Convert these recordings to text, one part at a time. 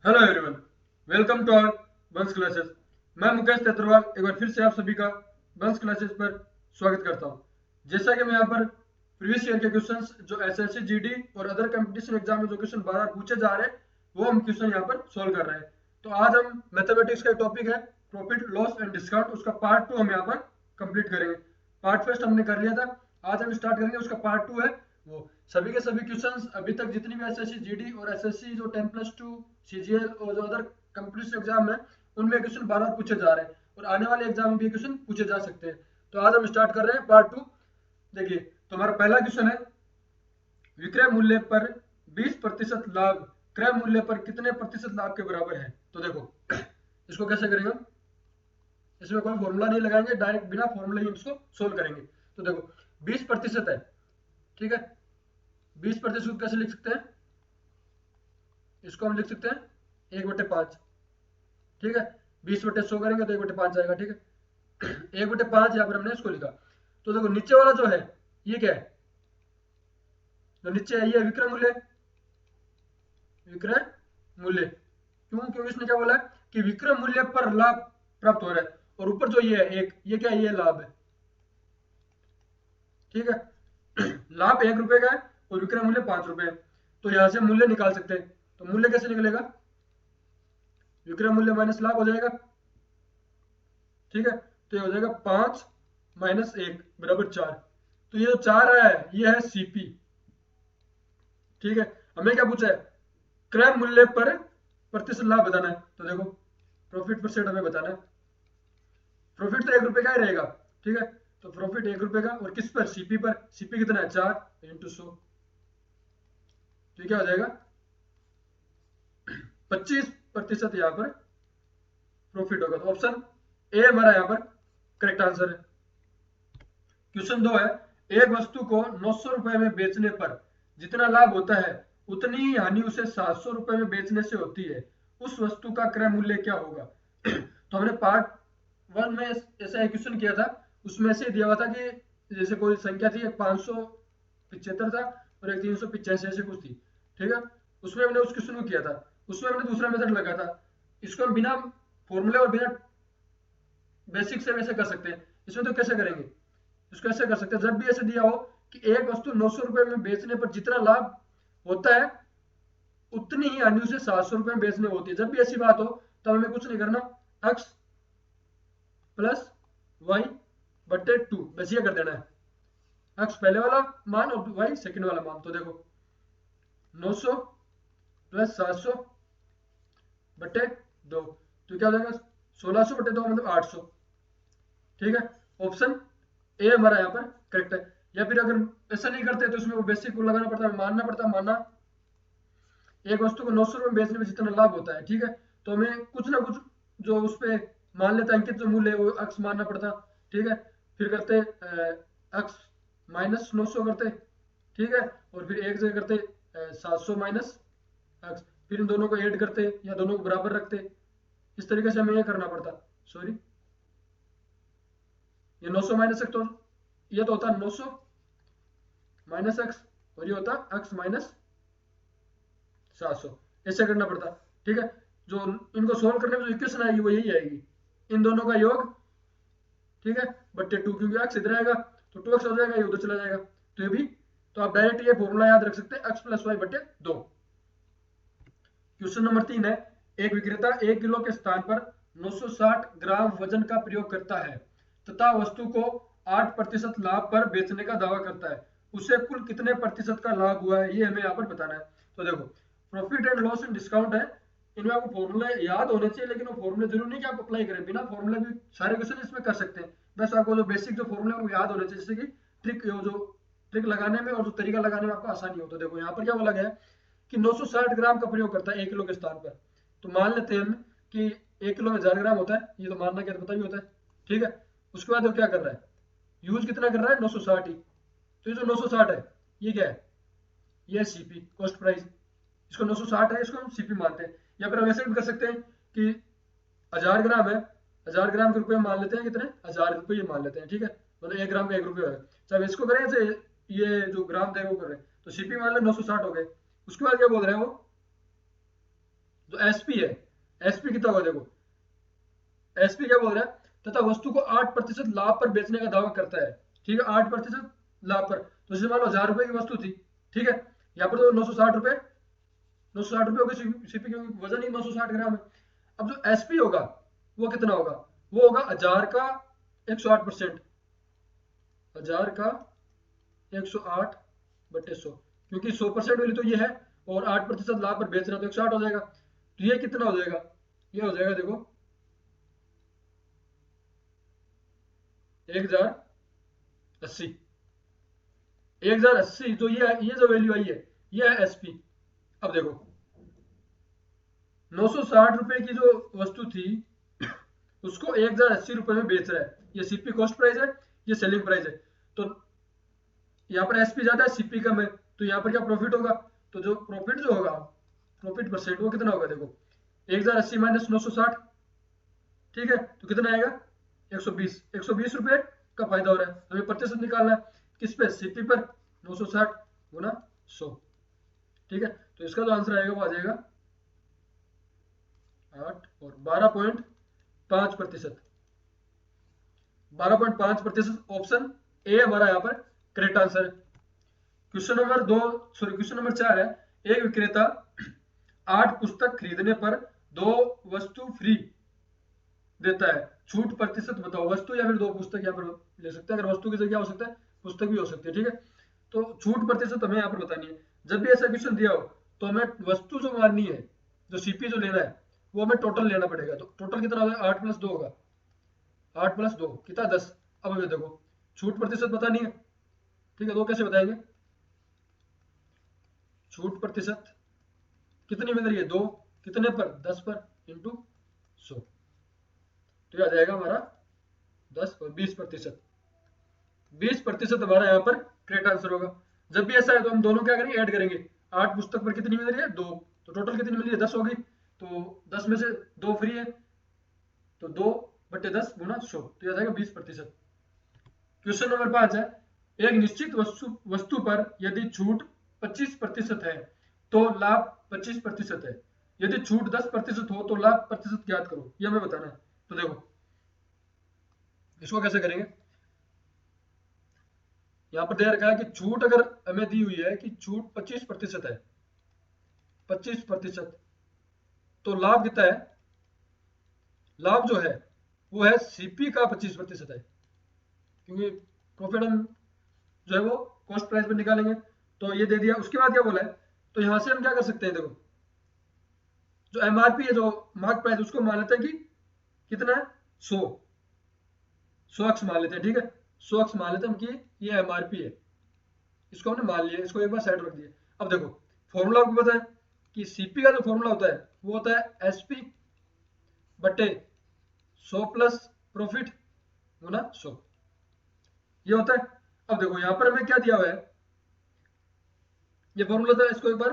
Hello everyone, welcome to our buns classes. मैं मुकेश तेतरवाल एक बार फिर से आप सभी का बंस क्लासेस पर स्वागत करता हूं। जैसा कि मैं यहाँ पर प्रीवियस ईयर के क्वेश्चंस जो एसएससी जीडी और अदर कंपटीशन एग्जाम में जो क्वेश्चन बार बार पूछे जा रहे हैं वो हम क्वेश्चन यहाँ पर सोल्व कर रहे हैं। तो आज हम मैथमेटिक्स का टॉपिक है प्रॉफिट लॉस एंड डिस्काउंट, उसका पार्ट 2 हम यहाँ पर कंप्लीट करेंगे। पार्ट फर्स्ट हमने कर लिया था, आज हम स्टार्ट करेंगे उसका पार्ट 2 है वो। सभी के सभी क्वेश्चंस अभी तक जितनी भी एसएससी जीडी और एसएससी जो 10+2 सीजीएल और जो अदर कंपटीशन एग्जाम है उनमें क्वेश्चन बार बार पूछे जा रहे हैं और आने वाले एग्जाम में भी क्वेश्चन पूछे जा सकते हैं। तो आज हम स्टार्ट कर रहे हैं पार्ट 2। देखिए, तो हमारा पहला क्वेश्चन है विक्रय मूल्य पर 20% लाभ क्रय मूल्य पर कितने प्रतिशत लाभ के बराबर है। तो देखो इसको कैसे करेंगे हम, इसमें कोई फॉर्मूला नहीं लगाएंगे, डायरेक्ट बिना फॉर्मूले ही इसको सोल्व करेंगे। तो देखो 20% है, ठीक है। 20% कैसे लिख सकते हैं, इसको हम लिख सकते हैं 1/5, ठीक है। 20/100 करेंगे तो 1/5 आएगा, ठीक है। 1/5 यहाँ पर हमने इसको लिखा। तो देखो नीचे वाला जो है ये क्या है, जो नीचे है ये विक्रय मूल्य, विक्रय मूल्य। क्योंकि इसने क्या बोला है कि विक्रय मूल्य पर लाभ प्राप्त हो रहा है, और ऊपर जो ये है एक, ये क्या है, ये लाभ है, ठीक है। लाभ 1 रुपए का है और विक्रय मूल्य 5 रुपए है। तो यहां से मूल्य निकाल सकते हैं। तो मूल्य कैसे निकलेगा, विक्रय मूल्य माइनस लाभ हो जाएगा, ठीक है। तो ये हो जाएगा 5 - 1 बराबर 4। तो ये जो 4 आया है ये है सीपी, ठीक है। हमें क्या पूछा है, क्रय मूल्य पर प्रतिशत लाभ बताना है। तो देखो प्रॉफिट परसेंट हमें बताना है। प्रॉफिट तो 1 रुपए का ही रहेगा, ठीक है। तो प्रॉफिट 1 रुपए का, और किस पर, सीपी पर। सीपी कितना है, 4 × 100। तो क्या हो जाएगा 25% यहाँ पर प्रॉफिट होगा। तो ऑप्शन ए हमारा यहाँ पर करेक्ट आंसर है। क्वेश्चन 2 है, एक वस्तु को 900 रुपए में बेचने पर जितना लाभ होता है उतनी ही हानि उसे 700 रुपए में बेचने से होती है, उस वस्तु का क्रय मूल्य क्या होगा। तो हमने पार्ट 1 में ऐसा एक क्वेश्चन किया था, उसमें से दिया हुआ था कि जैसे कोई संख्या थी, एक 575 था और एक 385 ऐसे कुछ थी, ठीक है। उसमें हमने उस क्वेश्चन को किया था, उसमें हमने दूसरा मेथड लगा था। इसको हम बिना फॉर्मूले और बिना बेसिक से वैसे कर सकते हैं। इसमें तो कैसे करेंगे, इसको ऐसे कर सकते हैं, जब भी ऐसे दिया हो कि एक वस्तु 900 रुपए में बेचने पर जितना लाभ होता है उतनी ही हानि उसे 700 रुपए में बेचने होती है, जब भी ऐसी बात हो तब हमें कुछ नहीं करना, x + y/2 बस ये कर देना है, x पहले वाला मान और y सेकंड वाला मान। तो देखो 900 + 700/2, तो क्या हो जाएगा 1600/2 मतलब 800, ठीक है। ऑप्शन ए हमारा यहाँ पर करेक्ट है। या फिर अगर ऐसा नहीं करते तो उसमें वो बेसिक को लगाना पड़ता है, मानना पड़ता है, माना एक वस्तु को 900 रुपए में बेचने में जितना लाभ होता है, ठीक है। तो हमें कुछ ना कुछ जो उस पे मान लेता अंकित जो मूल्य है वो अक्स मानना पड़ता, ठीक है। फिर करते अक्स -900 करते, ठीक है। और फिर एक जगह करते 700 माइनस अक्स, फिर इन दोनों को ऐड करते या दोनों को बराबर रखते। इस तरीके से हमें ये करना पड़ता, सॉरी ये 900 माइनस एक्स, तो ये तो होता 900 माइनस एक्स और ये होता एक्स माइनस 700, ऐसे करना पड़ता, ठीक है। जो इनको सोल्व करने में जो इक्वेशन आएगी वो यही आएगी, इन दोनों का योग, ठीक है, /2, क्योंकि एक्स इधर आएगा तो 2x हो जाएगा, ये उधर चला जाएगा। तो ये भी, तो आप डायरेक्ट ये फॉर्मूला याद रख सकते हैं, x + y/2। क्वेश्चन नंबर 3 है, एक विक्रेता 1 किलो के स्थान पर 960 ग्राम वजन का प्रयोग करता है तथा वस्तु को 8% लाभ पर बेचने का दावा करता है, उसे कुल कितने प्रतिशत का लाभ हुआ है, ये हमें यहाँ पर बताना है। तो देखो profit and loss and discount है, इनमें आपको फॉर्मूले याद होने चाहिए, लेकिन वो फॉर्मूले जरूरी नहीं कि आप अप्लाई करें, बिना फॉर्मूले भी सारे क्वेश्चन इसमें कर सकते हैं। बस आपको जो बेसिक जो फॉर्मूले वो याद होने चाहिए, जैसे कि ट्रिक लगाने में और जो तरीका लगाने में आपको आसानी हो। तो देखो यहाँ पर क्या बोला गया है कि 960 ग्राम का प्रयोग करता है 1 किलो के स्थान पर। तो मान लेते हैं हम कि 1 किलो में 1000 ग्राम होता है, ये तो मानना क्या पता भी होता है, ठीक है। उसके बाद वो क्या कर रहा है, यूज कितना कर रहा है, 960 ही। तो ये जो 960 है ये क्या है, ये सीपी कॉस्ट प्राइस, इसको 960 है, इसको हम सीपी मानते हैं। या फिर हम ऐसे भी कर सकते हैं कि 1000 ग्राम है, 1000 ग्राम के रुपए मान लेते हैं, कितने 1000 रुपये मान लेते हैं, ठीक है। मतलब 1 ग्राम का 1 रुपये है, चाहे इसको करें से ये जो ग्राम थे वो कर रहे हैं, तो सीपी मान लो 960 हो गए। उसके बाद क्या बोल रहे हैं वो जो एसपी है, एसपी कितना होगा देखो, एसपी क्या बोल रहा है, तथा वस्तु को 8% लाभ पर बेचने का दावा करता है। ठीक है, 8% लाभ पर, तो जैसे मान लो 1000 रुपए की वस्तु थी, ठीक है, यहाँ पर तो 960 रुपए, 960 रुपए होगी सीपी, क्योंकि वजन ही 960 ग्राम है। अब जो एसपी होगा वो कितना होगा, वो होगा 1000 का 108%, 1000 का 108/100, क्योंकि 100% वैल्यू तो ये है और 8% लाभ पर बेच रहा तो 160 हो जाएगा। तो ये कितना हो जाएगा, ये हो जाएगा देखो 1080, 1080, तो ये जो वैल्यू आई है ये है एसपी। अब देखो 960 रुपए की जो वस्तु थी उसको 1080 रुपए में बेच रहा है, ये सीपी कॉस्ट प्राइस है, ये सेलिंग प्राइस है। तो यहाँ पर एसपी ज्यादा है, सीपी कम है, तो यहाँ पर क्या प्रॉफिट होगा, तो जो प्रॉफिट जो होगा, प्रॉफिट परसेंट वो कितना होगा देखो, 1080 माइनस 960, ठीक है, तो कितना आएगा 120, 120 रुपए का फायदा हो रहा है। हमें प्रतिशत निकालना है किस पे, सीपी पर, 960 गुना 100, ठीक है, तो इसका जो आंसर आएगा वो आ जाएगा 8 और 12.5%, 12.5% ऑप्शन ए हमारा यहाँ पर करेक्ट आंसर है। Question number 2, sorry question number 4 है, एक विक्रेता 8 पुस्तक खरीदने पर 2 वस्तु फ्री देता है, छूट प्रतिशत बताओ। वस्तु या फिर 2 पुस्तक यहाँ पर ले सकते हैं, अगर वस्तु की जगह हो सकता है पुस्तक भी हो सकती है, ठीक है, तो छूट प्रतिशत हमें यहाँ पर बतानी है। जब भी ऐसा क्वेश्चन दिया हो तो हमें वस्तु जो माननी है, जो सीपी जो लेना है वो हमें टोटल लेना पड़ेगा। तो टोटल कितना होगा, 8+2 होगा, 8+2 कितना 10। अब हमें देखो छूट प्रतिशत बतानी है, ठीक है, तो कैसे बताएंगे, छूट प्रतिशत कितनी मिल रही है, 2, कितने पर, 10 पर, इंटू 100, तो आ जाएगा हमारा 10 और 20%, 20% हमारा यहाँ पर करेक्ट आंसर होगा। जब भी ऐसा है तो हम दोनों क्या करेंगे, ऐड करेंगे, 8 पुस्तक पर कितनी मिल रही है, 2, तो टोटल कितनी मिल रही है, 10 होगी, तो 10 में से 2 फ्री है, तो 2/10 गुना 100, तो आ जाएगा 20%। क्वेश्चन नंबर 5 है, एक निश्चित वस्तु पर यदि छूट 25% है तो लाभ 25% है, यदि छूट 10% हो तो लाभ प्रतिशत ज्ञात करो, ये हमें बताना है। तो देखो इसको कैसे करेंगे, यहां पर दे रखा है कि छूट अगर हमें दी हुई है कि छूट 25% है, 25%, तो लाभ कितना है, लाभ जो है वो है सीपी का 25% है, क्योंकि प्रॉफिट हम जो है वो कॉस्ट प्राइस पर निकालेंगे। तो ये दे दिया, उसके बाद क्या बोला है, तो यहां से हम क्या कर सकते हैं, देखो जो एमआरपी है, जो मार्क प्राइस, उसको मान लेते हैं कि कितना है, 100, 100x मान लेते हैं, ठीक है, 100x मान लेते हैं हम कि ये एमआरपी है, इसको हमने मान लिया, इसको एक बार साइड रख दिया। अब देखो फॉर्मूला आपको पता है कि सीपी का जो फॉर्मूला होता है वो होता है एसपी बटे 100 प्लस प्रॉफिट गुना 100, ये होता है। अब देखो यहाँ पर हमें क्या दिया हुआ है, ये फॉर्मूला था, इसको एक बार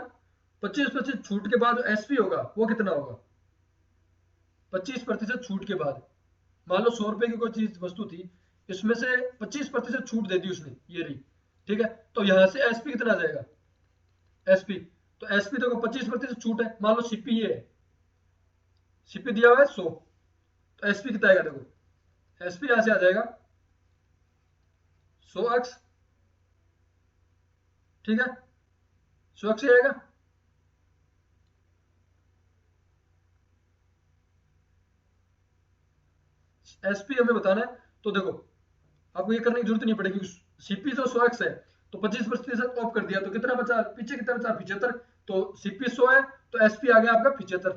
25% छूट के बाद एसपी होगा वो कितना होगा, 25% छूट के बाद, मान लो 100 रुपए की कोई चीज वस्तु थी, इसमें से 25% छूट दे दी उसने, ये रही, ठीक है, तो यहां से एसपी कितना आ जाएगा, एसपी, तो एसपी देखो 25% छूट है, मान लो सीपी ये है, सीपी दिया हुआ है 100, तो एसपी कितना आएगा देखो, एसपी यहां से आ जाएगा 100x, ठीक है, 100x ही आएगा, एसपी हमें बताना है। तो देखो आपको ये करने की जरूरत नहीं पड़ेगी, सीपी जो 100x है तो 25% ऑफ कर दिया तो कितना बचा, पीछे कितना बचा, 75, तो सीपी 100 है तो एसपी आ गया आपका 75,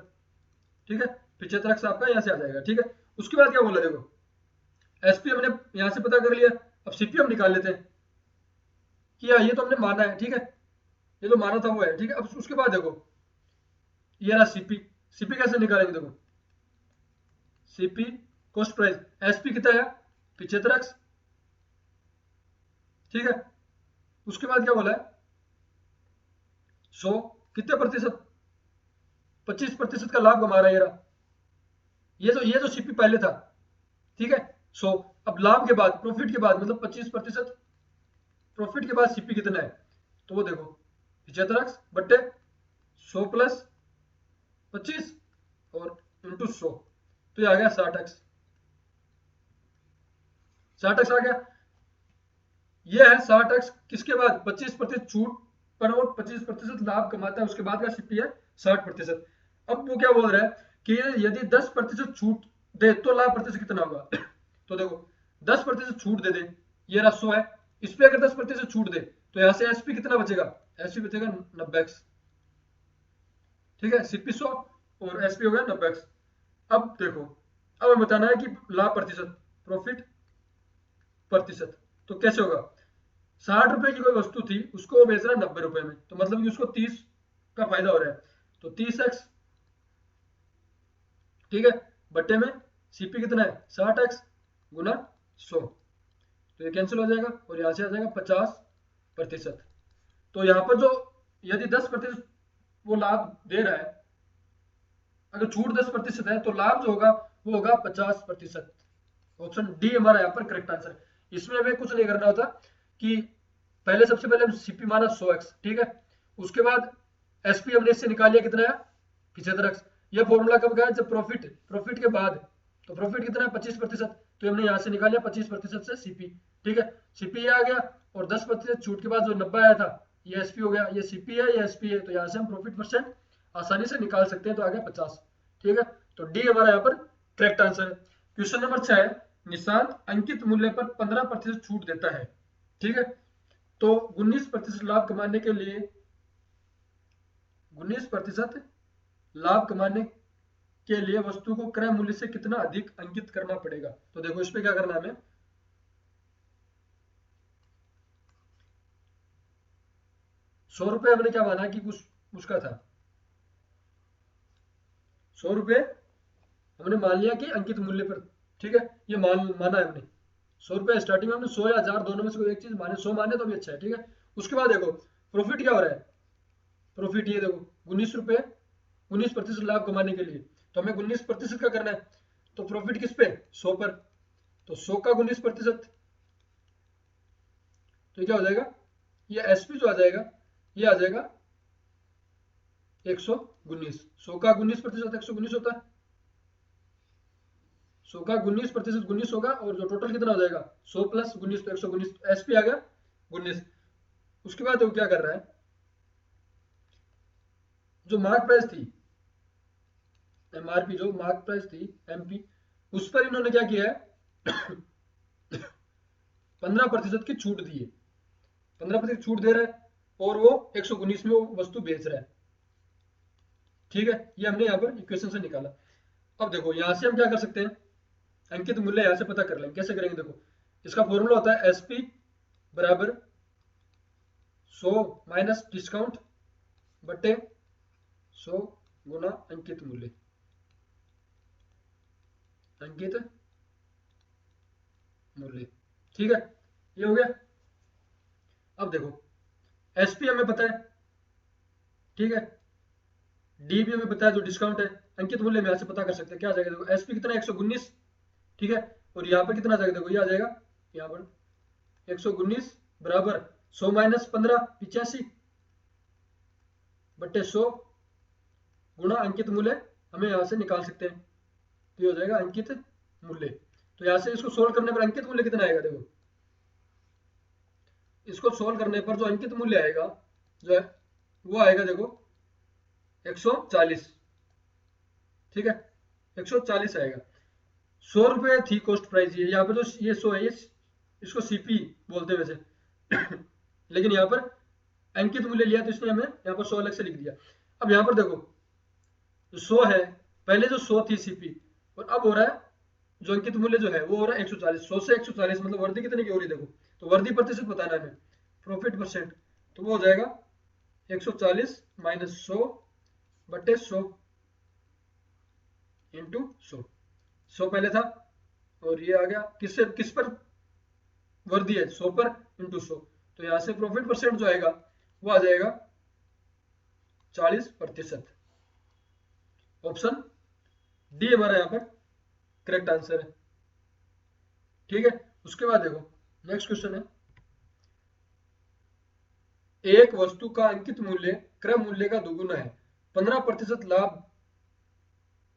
ठीक है, 75x आपका यहाँ से आ जाएगा, ठीक है। उसके बाद क्या बोला देखो, एसपी हमने यहाँ से पता कर लिया, अब सीपी हम निकाल लेते हैं कि ये तो हमने माना है, ठीक है, ये तो माना था वो है, ठीक है। अब उसके बाद देखो ये रहा सीपी, सीपी कैसे निकालेंगे देखो, सीपी कॉस्ट प्राइस, एसपी कितना है 75x, ठीक है। उसके बाद क्या बोला है 100 कितने प्रतिशत, 25% का लाभ कमा रहा है ये रहा, ये जो सीपी पहले था, ठीक है 100, अब लाभ के बाद प्रॉफिट के बाद मतलब 25% प्रॉफिट के बाद सीपी कितना है, तो वो देखो 75x बट्टे 100 प्लस 25 और इंटू 100, तो ये आ गया 60x। 60x आ गया। ये है 60x, किसके बाद 25% छूट पर वो 25% लाभ कमाता है, उसके बाद का सीपी है 60%। अब वो क्या बोल रहा है कि यदि 10% छूट दे तो लाभ प्रतिशत कितना होगा। तो देखो 10% छूट दे दे, ये रहा 100 है, इस पे अगर 10% छूट दे तो यहाँ से एसपी कितना बचेगा, एसपी बचेगा 90x। ठीक है, सीपी 100 और एसपी हो गया 90x। अब देखो, अब हमें बताना है कि लाभ प्रतिशत, प्रॉफिट प्रतिशत, तो कैसे होगा। 60 रुपए की कोई वस्तु थी, उसको वो बेच रहा है 90 रुपए में, तो मतलब कि उसको 30 का फायदा हो रहा है, तो 30x, ठीक है, बट्टे में सीपी कितना है 60x गुना 100, तो ये कैंसिल हो जाएगा और यहां से आ जाएगा 50%। तो यहाँ पर जो यदि 10% वो लाभ दे रहा है, अगर छूट 10% है तो लाभ जो होगा वो होगा 50%। ऑप्शन डी हमारा यहाँ पर करेक्ट आंसर है। इसमें हमें कुछ नहीं करना होता कि पहले सबसे पहले हम सीपी माना 100x, ठीक है, उसके बाद एसपी हमने इससे निकाल लिया कितना है 75x। यह फॉर्मूला कब गया, जब प्रॉफिट प्रॉफिट के बाद, तो प्रॉफिट कितना है 25%, तो हमने यहाँ से निकाल लिया 25% से सीपी, ठीक है, सीपी आ गया और 10% छूट के बाद जो 90 आया था ये एसपी हो गया, ये सीपी है ये एसपी है, तो यहाँ से हम प्रॉफिट परसेंट आसानी से निकाल सकते हैं, तो आ गया 50, ठीक है, तो डी हमारा यहाँ पर करेक्ट आंसर है। क्वेश्चन नंबर 6 है, निशांत अंकित मूल्य पर 15% छूट देता है, ठीक है, तो 19% लाभ कमाने के लिए 19% लाभ कमाने के लिए वस्तु को क्रय मूल्य से कितना अधिक अंकित करना पड़ेगा। तो देखो इस पे क्या करना है हमें, 100 रुपए हमने क्या माना कि कुछ उसका था, 100 रुपए हमने मान लिया कि अंकित मूल्य पर, ठीक है, ये माना है हमने 100 रुपए स्टार्टिंग में हमने 100 या 1000 दोनों में से कोई एक चीज माने, 100 माने तो भी अच्छा है, ठीक है। उसके बाद देखो प्रॉफिट क्या हो रहा है, प्रॉफिट ये देखो 19 रुपए, 19% लाभ कमाने के लिए, तो हमें 19% का करना है, तो प्रॉफिट किस पे 100 पर, तो 100 का 19%, तो ये क्या हो जाएगा, ये एसपी जो आ जाएगा ये आ जाएगा 119, 100 का 19% 119 होता है, 100 का 19% 19 होगा, और जो टोटल कितना हो जाएगा 100 प्लस 19, तो 119, एसपी आ गया 19। उसके बाद वो क्या कर रहा है, जो मार्क प्राइस थी, एमआरपी जो मार्क प्राइस थी एमपी, उस पर इन्होंने क्या किया है 15% की छूट दी है, 15% छूट दे रहा है और वो 119 में वो वस्तु बेच रहा है, ठीक है, ये हमने यहाँ पर इक्वेशन से निकाला। अब देखो यहाँ से हम क्या कर सकते हैं, अंकित मूल्य यहाँ से पता कर लेंगे, कैसे करेंगे, देखो इसका फॉर्मूला होता है एसपी बराबर 100 माइनस डिस्काउंट बटे 100 गुना अंकित मूल्य, अंकित मूल्य, ठीक है, ये हो गया। अब देखो एसपी हमें पता है, ठीक है, डी भी हमें पता है जो डिस्काउंट है, अंकित मूल्य में यहाँ से पता कर सकते हैं, क्या आ जाएगा देखो एसपी कितना 119, ठीक है, और यहाँ पर कितना आ जाएगा देखो ये आ जाएगा यहाँ पर 119 बराबर 100 माइनस 15 85 बट्टे 100 गुणा अंकित मूल्य, हमें यहाँ से निकाल सकते हैं, तो ये हो जाएगा अंकित मूल्य। तो यहाँ से इसको सोल्व करने पर अंकित मूल्य कितना आएगा, देखो इसको सोल्व करने पर जो अंकित मूल्य आएगा जो है वो आएगा देखो 140, ठीक है, 140 आएगा। 100 रुपए थी कॉस्ट प्राइस, ये यहाँ पर जो ये 100 है ये इसको सीपी बोलते हैं वैसे लेकिन यहाँ पर अंकित मूल्य लिया तो इसने हमें यहाँ पर 100 अलग से लिख दिया। अब यहाँ पर देखो जो 100 है, पहले जो 100 थी सीपी, और अब हो रहा है जो अंकित मूल्य जो है वो हो रहा है 140, 100 से 140 मतलब वर्दी कितने की हो रही है देखो, तो वर्दी प्रतिशत बताना है हमें, प्रॉफिट परसेंट, तो वो हो जाएगा 140 माइनस 100 बटे 100 इंटू 100, 100 पहले था और ये आ गया किससे किस पर वर्दी है 100 पर इंटू 100, तो यहाँ से प्रॉफिट परसेंट जो आएगा वो आ जाएगा 40%। ऑप्शन डी हमारा यहाँ पर करेक्ट आंसर है, ठीक है। उसके बाद देखो नेक्स्ट क्वेश्चन है, एक वस्तु का अंकित मूल्य क्रय मूल्य का दोगुना है, 15% लाभ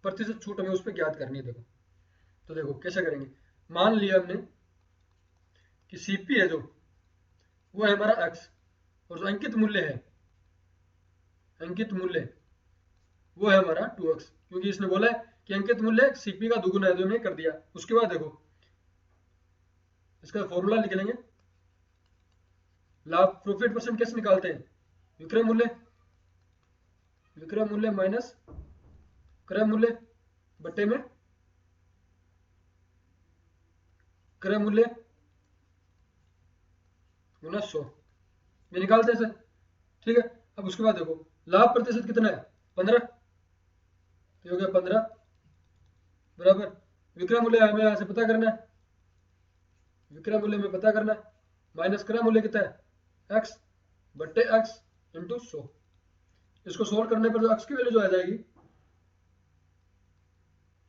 प्रतिशत छूट हमें उस पर ज्ञात करनी है। देखो तो देखो कैसे करेंगे। मान लिया हमने कि सीपी है जो वो है हमारा एक्स, और जो अंकित मूल्य है, अंकित मूल्य वो है हमारा 2x, क्योंकि इसने बोला है कि अंकित मूल्य सीपी का दुगुना है, जो हमने कर दिया। उसके बाद देखो इसका फॉर्मूला लिख लेंगे। लाभ प्रॉफिट परसेंट कैसे निकालते हैं, विक्रय मूल्य, विक्रय मूल्य माइनस क्रय मूल्य बट्टे में क्रय मूल्य गुना 100, ये निकालते हैं सर। ठीक है, अब उसके बाद देखो लाभ प्रतिशत कितना है 15, तो हो गया 15 बराबर विक्रय मूल्य हमें यहां से पता करना है, विक्रय मूल्य में पता करना है माइनस क्रय मूल्य कितना है x बट्टे x इंटू 100। इसको सोल्व करने पर जो x की वैल्यू जो आ जाएगी,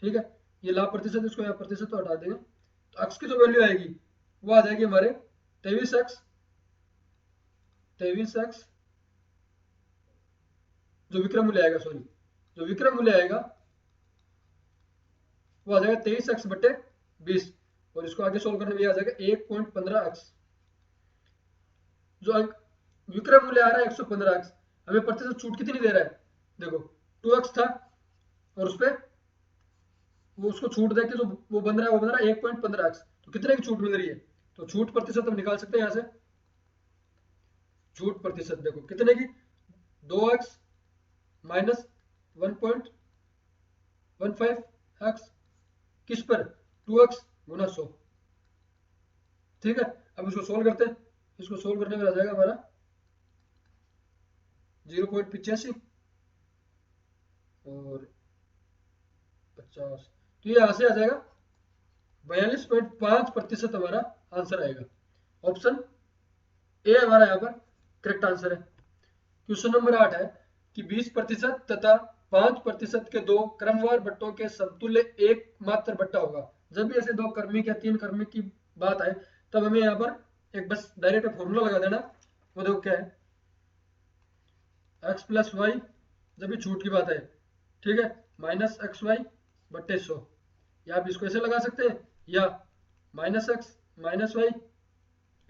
ठीक है, ये लाभ प्रतिशत, इसको यहाँ प्रतिशत तो हटा देंगे, तो x की जो वैल्यू आएगी वो आ जाएगी हमारे 23x, 23x जो विक्रय मूल्य आएगा, सॉरी जो विक्रय मूल्य आएगा वो आ जाएगा 23x बट्टे 20, और इसको आगे सोल्व करने में आ जाएगा 1.15x। जो विक्रय मूल्य आ रहा है 115x, हमें प्रतिशत छूट कितनी दे रहा है, देखो 2x था और उस पर वो उसको छूट दे के जो वो बन रहा है वो बन रहा है 1.15x, तो कितने की छूट मिल रही है, तो छूट प्रतिशत हम निकाल सकते हैं यहां से। छूट प्रतिशत देखो कितने की, 2x माइनस 1.15x किस पर, 2x गुना 100। ठीक है, अब इसको सोल्व करते हैं। इसको सोल्व करने में आ जाएगा हमारा 0.85 और 50, तो ये यहां से आ जाएगा 42.5% हमारा आंसर आएगा। ऑप्शन ए हमारा यहाँ पर करेक्ट आंसर है। क्वेश्चन नंबर 8 है कि 20% तथा 5% के दो क्रमवार बट्टों के समतुल्य एक मात्र बट्टा होगा। जब भी ऐसे दो क्रमिक या तीन क्रमिक की बात आए तब हमें यहाँ पर एक बस डायरेक्ट फॉर्मूला लगा देना। वो देखो क्या है, x प्लस वाई, जब भी छूट की बात है, ठीक है, माइनस एक्स वाई बट्टे 100, या आप इसको ऐसे लगा सकते हैं, या minus x minus y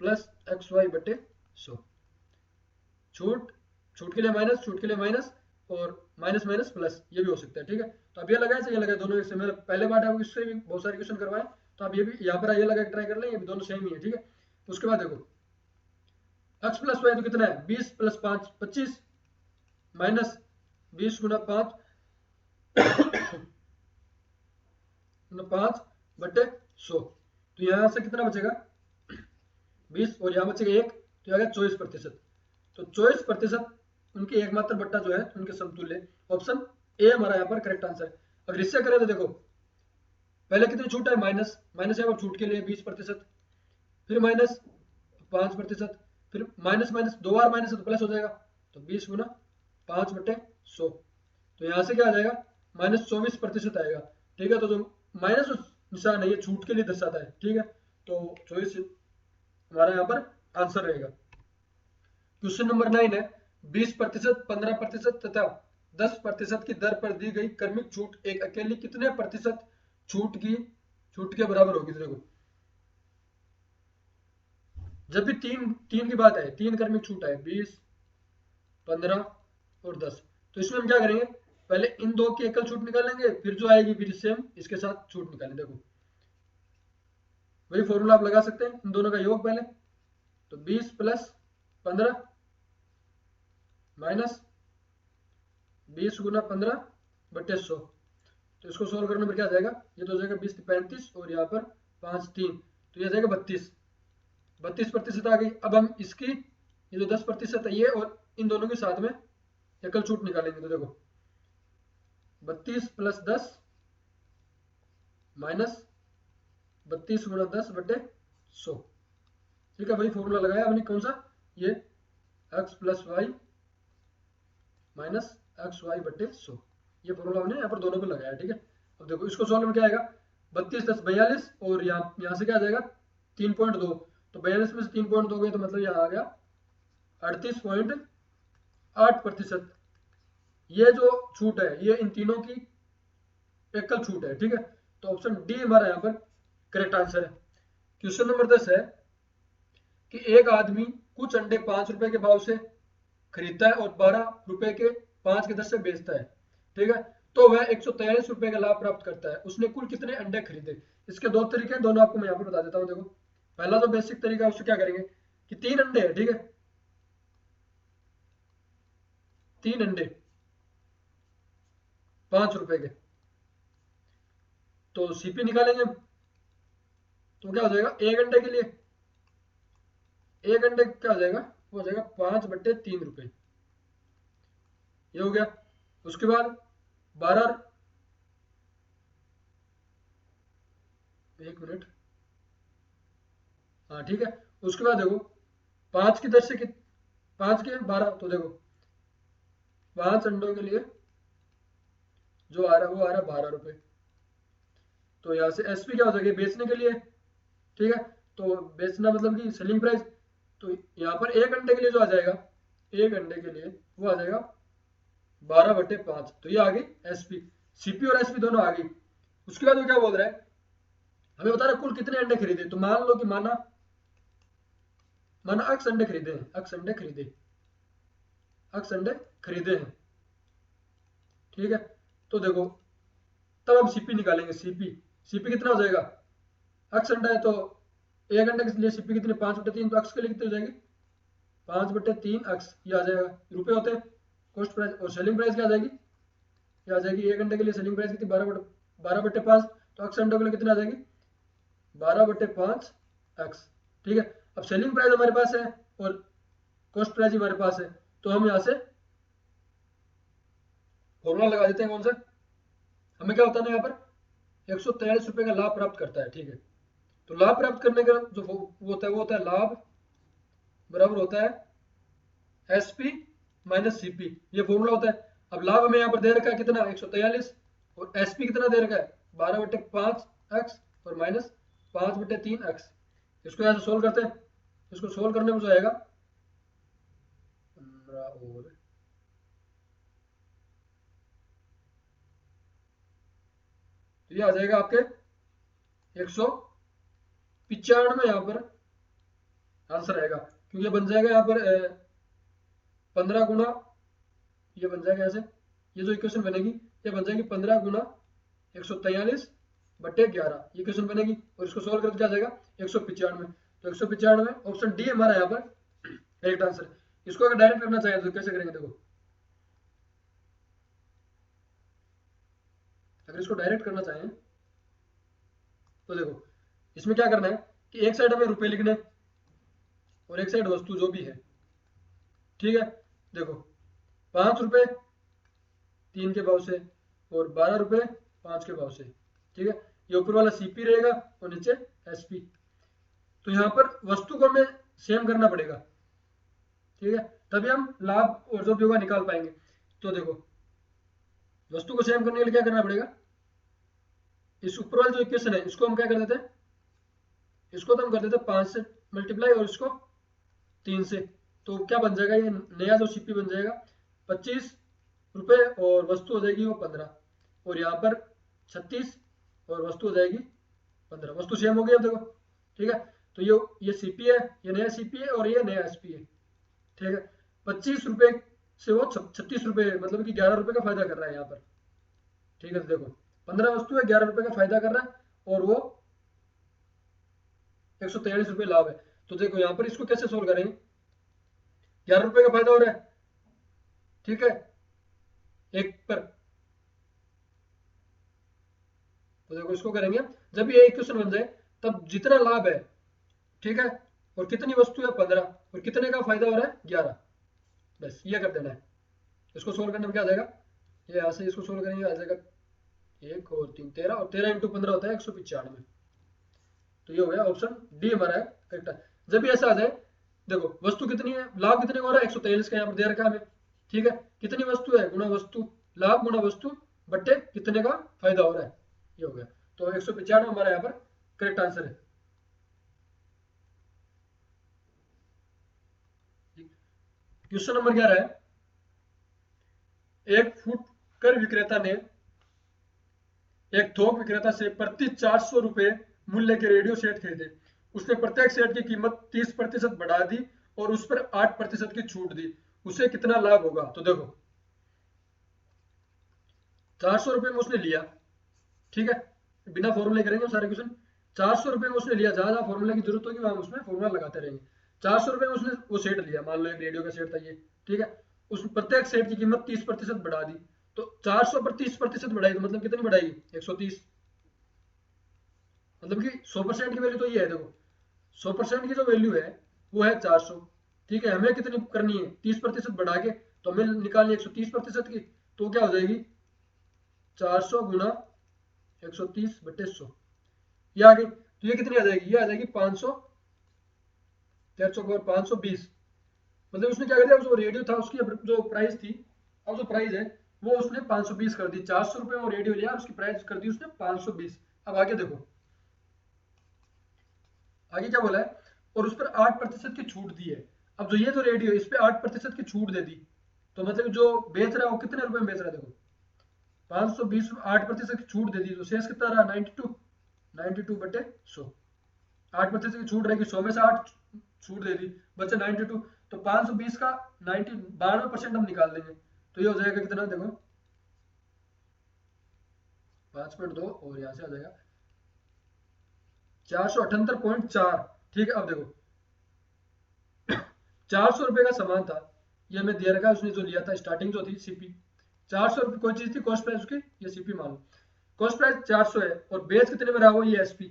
plus x y बट्टे 100। छूट छूट के लिए माइनस, छूट के लिए माइनस, और माइनस माइनस प्लस, ये भी हो सकता है। ठीक है, तो अब ये लगाए से ये लगाए, दोनों से मैंने पहले बार आपको इससे भी बहुत सारे क्वेश्चन करवाए, तो आप ये भी यहाँ पर ये लगा के ट्राई कर लें, ये भी दोनों सेम ही है। ठीक है, उसके बाद देखो x प्लस वाई तो कितना है, 20 प्लस 5 25 माइनस 20 गुना 5 5 बट्टे 100, तो यहां से कितना बचेगा 20, और यहाँ बचेगा 1, तो आ गया 24%। तो 24% उनके एकमात्र बट्टा जो है उनके समतुल्य। ऑप्शन ए हमारा यहाँ पर करेक्ट आंसर है। अगर इससे करें तो देखो पहले कितनी छूट है, माइनस, माइनस यहाँ पर छूट के लिए 20%, फिर माइनस 5%, फिर माइनस माइनस दो बार माइनस है तो प्लस हो जाएगा, तो 20 गुना 5 बट्टे 100, तो यहाँ से क्या आ जाएगा माइनस 24% आएगा। ठीक है, तो जो माइनस निशान है ये छूट के लिए दर्शाता है। ठीक है, तो 24 हमारा यहाँ पर आंसर रहेगा। क्वेश्चन नंबर 9 है 20%, 15% तथा 10% की दर पर दी गई क्रमिक छूट एक अकेली कितने प्रतिशत छूट के बराबर होगी। तो देखो जब भी तीन तीन की बात है, तीन क्रमिक छूट है 20, 15 और 10, तो इसमें हम क्या करेंगे, पहले इन दो की एकल छूट निकालेंगे, फिर जो आएगी फिर सेम इसके साथ छूट निकालेंगे। देखो वही फॉर्मूला आप लगा सकते हैं, इन दोनों का योग पहले, तो 20 प्लस 15 माइनस 20 गुना 15 बट्टे 100, तो इसको सोल्व करने पर क्या आ जाएगा, ये तो हो जाएगा 20 35 और यहाँ पर 5 3, तो ये आ जाएगा 32% आ गई। अब हम इसकी ये जो 10% है ये और इन दोनों के साथ में एकल छूट निकालेंगे, तो देखो 32 प्लस 10 माइनस 32 गुना 10 बट्टे 100। ठीक है, वही फॉर्मूला लगाया हमने, कौन सा, ये x plus y minus x y बट्टे 100, ये फॉर्मूला हमने यहाँ पर दोनों को लगाया। ठीक है, अब देखो इसको सॉल्व में क्या आएगा, 32 10 42, और यहाँ से क्या आ जाएगा 3.2, तो 42 में से 3.2 गए तो मतलब यहाँ आ गया 38.8%। ये जो छूट है ये इन तीनों की एकल छूट है, ठीक है। तो ऑप्शन डी हमारा यहाँ पर करेक्ट आंसर है। क्वेश्चन नंबर 10 है कि एक आदमी कुछ अंडे 5 रुपए के भाव से खरीदता है और 12 रुपए के 5 के दर से बेचता है, ठीक है। तो वह 143 रुपए का लाभ प्राप्त करता है। उसने कुल कितने अंडे खरीदे? इसके दो तरीके हैं, दोनों आपको मैं यहाँ पर बता देता हूँ। देखो, पहला जो बेसिक तरीका है उससे क्या करेंगे कि 3 अंडे है, ठीक है, 3 अंडे 5 रुपए के, तो सीपी निकालेंगे हम। तो क्या हो जाएगा, एक अंडे के लिए, एक अंडे क्या हो जाएगा, वो हो जाएगा 5/3 रुपए, ये हो गया। उसके बाद 12, एक मिनट, हाँ ठीक है। उसके बाद देखो 5 की दर से 5 के 12, तो देखो 5 अंडों के लिए जो आ रहा है वो आ रहा है 12 रुपए। तो यहाँ से एसपी क्या हो जाएगा, बेचने के लिए, ठीक है। तो बेचना मतलब कि सेलिंग प्राइस। तो यहाँ पर एक अंडे के लिए जो आ जाएगा, एक अंडे के लिए वो आ जाएगा 12/5, तो ये आ गई एसपी। सीपी और एसपी दोनों आ गई। उसके बाद वो क्या बोल रहा है, हमें बता रहा है कुल कितने अंडे खरीदे। तो मान लो कि माना माना अक्स अंडे खरीदे हैं, अक्स अंडे खरीदे, अक्स अंडे खरीदे हैं, ठीक है। तो देखो तब हम सीपी निकालेंगे। सीपी सीपी कितना हो जाएगा, अक्स अंडा है तो एक अंडे के लिए सीपी कितनी, 5/3, तो अक्स के लिए कितनी हो जाएगी, 5/3 अक्स, ये आ जाएगा, रुपए होते हैं कॉस्ट प्राइस। और सेलिंग प्राइस क्या आ जाएगी, ये आ जाएगी, एक अंडे के लिए सेलिंग प्राइस कितनी, 12/5, तो अक्स अंडे के लिए कितना आ जाएगी, 12/5 एक्स, ठीक है। अब सेलिंग प्राइस हमारे पास है और कॉस्ट प्राइस हमारे पास है, तो हम यहाँ से फॉर्मूला लगा देते हैं। कौन सा, हमें क्या होता है ना, यहाँ पर 143 रुपए का लाभ प्राप्त करता है, ठीक है। तो लाभ प्राप्त करने का जो वो होता है लाभ बराबर होता है एसपी माइनस सीपी, ये फॉर्मूला होता है। अब लाभ हमें यहाँ पर दे रखा है कितना, 143, और एसपी कितना दे रखा है, 12/5 एक्स, और माइनस 5/3 एक्स। इसको यहाँ से सोल्व करते हैं। इसको सोल्व करने में जो आएगा 15, और तो ये आ जाएगा आपके 195 यहाँ पर आंसर आएगा, क्योंकि ये बन जाएगा यहाँ पर 15 गुना, ये बन जाएगा ऐसे, ये जो इक्वेशन बनेगी ये बन जाएगी 15 गुना 143/11, ये इक्वेशन बनेगी। और इसको सोल्व करके क्या आ जाएगा 195। तो 195 ऑप्शन डी हमारा यहाँ पर करेक्ट आंसर है। इसको अगर डायरेक्ट करना चाहें तो कैसे करेंगे, देखो अगर इसको डायरेक्ट करना चाहें तो देखो इसमें क्या करना है कि एक साइड हमें रुपए लिखने और एक साइड वस्तु जो भी है, ठीक है। देखो 5 रुपए 3 के भाव से और 12 रुपए 5 के भाव से, ठीक है। ये ऊपर वाला सीपी रहेगा और नीचे एसपी। तो यहाँ पर वस्तु को हमें सेम करना पड़ेगा, ठीक है, तभी हम लाभ और जो भी होगा निकाल पाएंगे। तो देखो वस्तु को सेम करने के लिए क्या करना पड़ेगा, इस ऊपर वाली जो इक्वेशन है इसको हम क्या कर देते हैं, इसको तो हम कर देते हैं 5 से मल्टीप्लाई और इसको 3 से। तो क्या बन जाएगा, ये नया जो सीपी बन जाएगा 25 रुपए और वस्तु हो जाएगी वो 15, और यहाँ पर 36 और वस्तु हो जाएगी 15। वस्तु सेम हो गई अब देखो, ठीक है। तो ये सीपी है, ये नया सीपी है और ये नया एसपी है, ठीक है। 25 रुपए से वो 36 रुपए, मतलब कि 11 रुपए का फायदा कर रहा है यहाँ पर, ठीक है। तो देखो 15 वस्तु है, 11 रुपए का फायदा कर रहा है और वो 143 रुपए लाभ है। तो देखो यहाँ पर इसको कैसे सोल्व करेंगे, 11 रुपए का फायदा हो रहा है, ठीक है, एक पर। तो देखो इसको करेंगे जब ये इक्वेशन बन जाए, तब जितना लाभ है, ठीक है, और कितनी वस्तु है 15, और कितने का फायदा हो रहा है 11, बस ये कर देना है। इसको सोल्व करने में क्या आ जाएगा, ये यहाँ से इसको सोल्व करेंगे आ जाएगा 1 और 3 13, और 13 × 15 होता है 195। तो ये हो गया ऑप्शन डी हमारा है करेक्ट है। जब भी ऐसा आ जाए, देखो वस्तु कितनी है, लाभ कितने का हो रहा है 143 का यहाँ पर दे रखा है हमें, ठीक है। कितनी वस्तु है गुणा वस्तु, लाभ गुणा वस्तु बट्टे कितने का फायदा हो रहा है, ये हो गया। तो 195 हमारा यहाँ पर करेक्ट आंसर है। क्वेश्चन नंबर 11 है, एक फुटकर विक्रेता ने एक थोक विक्रेता से प्रति 400 रुपए मूल्य के रेडियो सेट खरीदे। उसने प्रत्येक सेट की कीमत 30% बढ़ा दी और उस पर 8% की छूट दी। उसे कितना लाभ होगा? तो देखो 400 रुपए में उसने लिया, ठीक है, बिना फॉर्मूले करेंगे सारे क्वेश्चन। 400 रुपए में उसने लिया, जहां जहां फॉर्मूले की जरूरत होगी वहां उसमें फॉर्मूला लगाते रहेंगे। 400 रुपए में उसने वो सेट लिया, मान लो एक रेडियो का सेट था ये, ठीक है, उस प्रत्येक सेट की कीमत 30% बढ़ा दी। तो 400 पर 30% बढ़ाई तो मतलब कितनी बढ़ाई? 130। मतलब कि 100% की वैल्यू तो ये है, देखो 100% की जो वैल्यू है वो है 400, ठीक है, हमें कितनी करनी है? 30% बढ़ा के, तो हमें निकालनी है 130% की। तो क्या हो जाएगी? 400 गुना 130/100, ये आ गई। तो ये कितनी आ जाएगी? ये आ जाएगी 500, 520। मतलब उसने क्या कर दिया, जो रेडियो था उसकी जो प्राइस थी, अब जो प्राइस है वो उसने 520 कर दी। 400 रुपए में रेडियो लिया, उसकी प्राइस कर दी उसने 520। अब आगे देखो, आगे क्या बोला है? और उस पर 8% की छूट दी है। अब जो ये जो रेडियो इस पे 8% की छूट दे दी, तो मतलब जो बेच रहा है वो कितने रुपए में बेच रहा है? देखो 520 में 8% की छूट दे दी तो शेष कितना रहा? 92, 92/100। 8% की छूट रहेगी, 100 में से 8 छूट दे दी, बचे 92। तो 520 का 92% हम निकाल देंगे, तो ये हो जाएगा कितना? देखो 5.2 और यहाँ से आ जाएगा 478.4। ठीक है, अब देखो 400 रुपए का सामान था, ये हमें दिया रखा है, उसने जो लिया था स्टार्टिंग जो थी सीपी 400 रुपए कोई चीज थी, कॉस्ट प्राइस उसकी, ये सीपी मान लो, कॉस्ट प्राइस 400 है और बेच कितने में रहा वो? ये एसपी,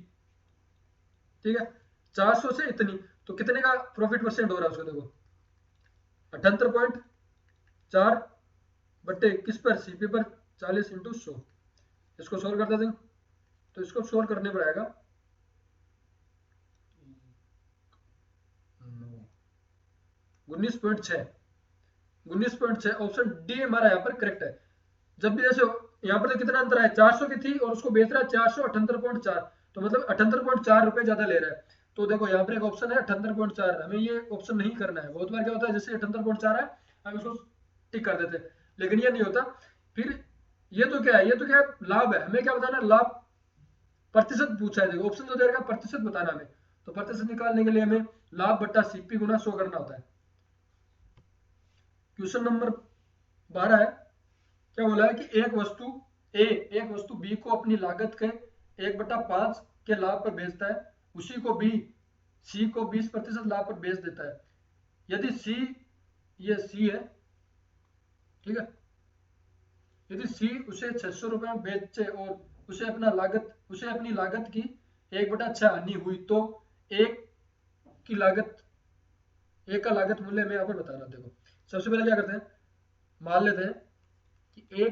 ठीक है, 400 से इतनी, तो कितने का प्रॉफिट परसेंट हो रहा है उसको? देखो 78.4 बट्टे किस पर? सीपी पर, 40 × 100। इसको सोल्व कर देते हैं, तो इसको सोल्व करने पर आएगा 19.6, 19.6। ऑप्शन डी हमारा यहाँ पर करेक्ट है। जब भी जैसे यहाँ पर तो कितना अंतर है? 400 की थी और उसको बेच रहा है 478.4, तो मतलब 78.4 रुपए ज्यादा ले रहा है। तो देखो यहाँ पर एक ऑप्शन है 78.4, हमें ये ऑप्शन नहीं करना है। बहुत बार क्या होता है, जैसे 78.4 है हम इसको टिक कर देते हैं, लेकिन ये नहीं होता। फिर ये तो क्या है? ये तो क्या है? लाभ है, हमें क्या बताना है? लाभ प्रतिशत पूछा है, देखो ऑप्शन तो दे रखा है प्रतिशत बताना हमें, तो प्रतिशत निकालने के लिए हमें लाभ बट्टा सीपी गुना 100 करना होता है। क्वेश्चन नंबर 12 है, क्या बोला है कि एक वस्तु बी को अपनी लागत के 1/5 के लाभ पर बेचता है, उसी को बी सी को 20% लाभ पर बेच देता है। यदि सी, ये सी है, ठीक है, यदि सी उसे 600 रुपए में बेचे और उसे अपनी लागत की 1/6 हानि हुई, तो एक की लागत, एक का लागत मूल्य में यहाँ पर बता रहा हूं। देखो सबसे पहले क्या करते हैं, मान लेते हैं कि ए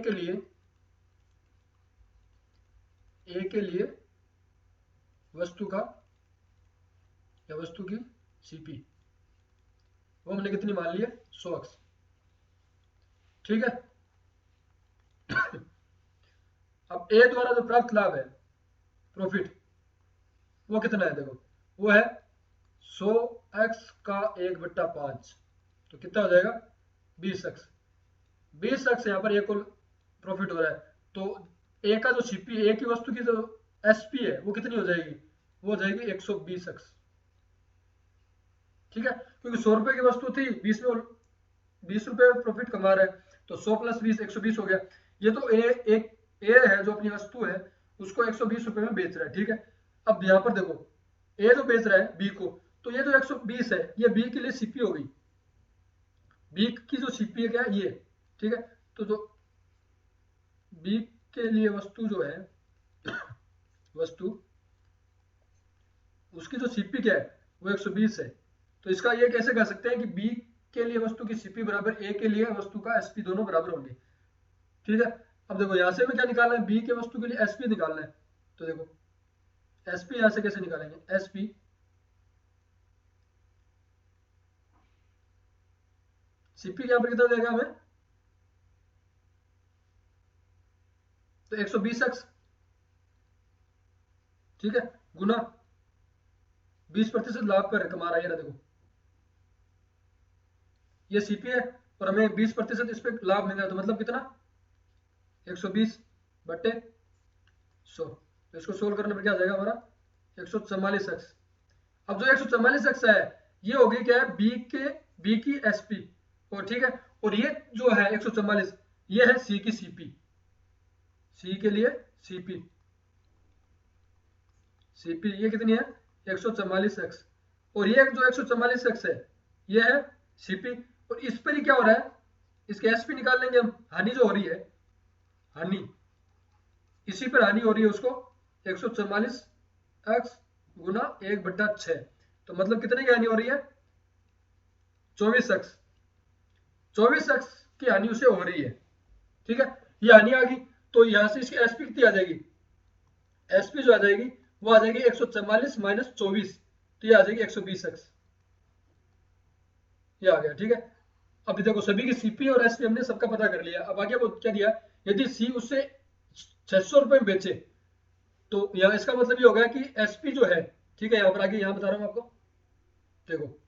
के लिए वस्तु का या वस्तु की सीपी वो हमने कितनी मान ली है? 100x, ठीक है। अब ए द्वारा जो प्राप्त लाभ है, प्रॉफिट, वो कितना है? देखो वो है 100x का 1/5, तो कितना हो जाएगा? 20x। 20x यहाँ पर एक और प्रॉफिट हो रहा है, तो ए का जो सीपी, ए की वस्तु की जो एसपी है वो कितनी हो जाएगी? वो हो जाएगी 120x, ठीक है, क्योंकि 100 रुपए की वस्तु थी, 20 रुपए प्रॉफिट कमा रहा है, तो 100 + 20 120 हो गया। ये तो ए है जो अपनी वस्तु है उसको 120 रुपए में बेच रहा है, ठीक है। अब यहाँ पर देखो ए जो बेच रहा है बी को, तो ये जो 120 है ये बी के लिए सीपी हो गई, बी की जो सीपी है क्या है? ये, ठीक है। तो जो बी के लिए वस्तु जो है, वस्तु उसकी जो सीपी क्या है? वो 120 है। तो इसका ये कैसे कह सकते हैं कि बी के लिए वस्तु की सीपी बराबर ए के लिए वस्तु का एसपी, दोनों बराबर होंगे, ठीक है। अब देखो यहां से हमें क्या निकालना है? बी के वस्तु के लिए एसपी निकालना है, तो देखो एसपी यहां से कैसे निकालेंगे? एसपी सीपी यहाँ पर कितना देगा हमें? तो 120x, ठीक है, गुना 20% लाभ पर कमा रहा है, ये रहा देखो ये सीपी है और हमें 20% इस पे लाभ मिल रहा है, तो मतलब कितना? 120/100, 100। तो इसको सोल्व करने पर क्या आ जाएगा हमारा 144x। अब जो 144x है ये होगी क्या है बी की एसपी, और ठीक है, और ये जो है 144 ये है सी की सीपी, सी के लिए सीपी, सीपी ये कितनी है 144x, और ये जो 144x है ये है सीपी, और इस पर ही क्या हो रहा है इसके एसपी निकाल लेंगे हम, हानि जो हो रही है, हानि इसी पर हानि हो रही है उसको 144x गुना 1/6, तो मतलब कितने की हानि हो रही है 24x, 24x की हानि उसे हो रही है, ठीक है, ये हानि आ गई, तो यहां से इसकी एसपी कितनी आ जाएगी, एसपी जो आ जाएगी वो आ जाएगी 144 माइनस 24, तो ये आ जाएगी 120x, ये आ गया, ठीक है। अभी देखो सभी की सीपी और एसपी हमने सबका पता कर लिया, अब आगे वो क्या दिया, यदि सी उससे 600 रुपए में बेचे, तो यहाँ इसका मतलब ये हो गया कि एसपी जो है, ठीक है, यहाँ पर आगे यहाँ बता रहा हूँ आपको, देखो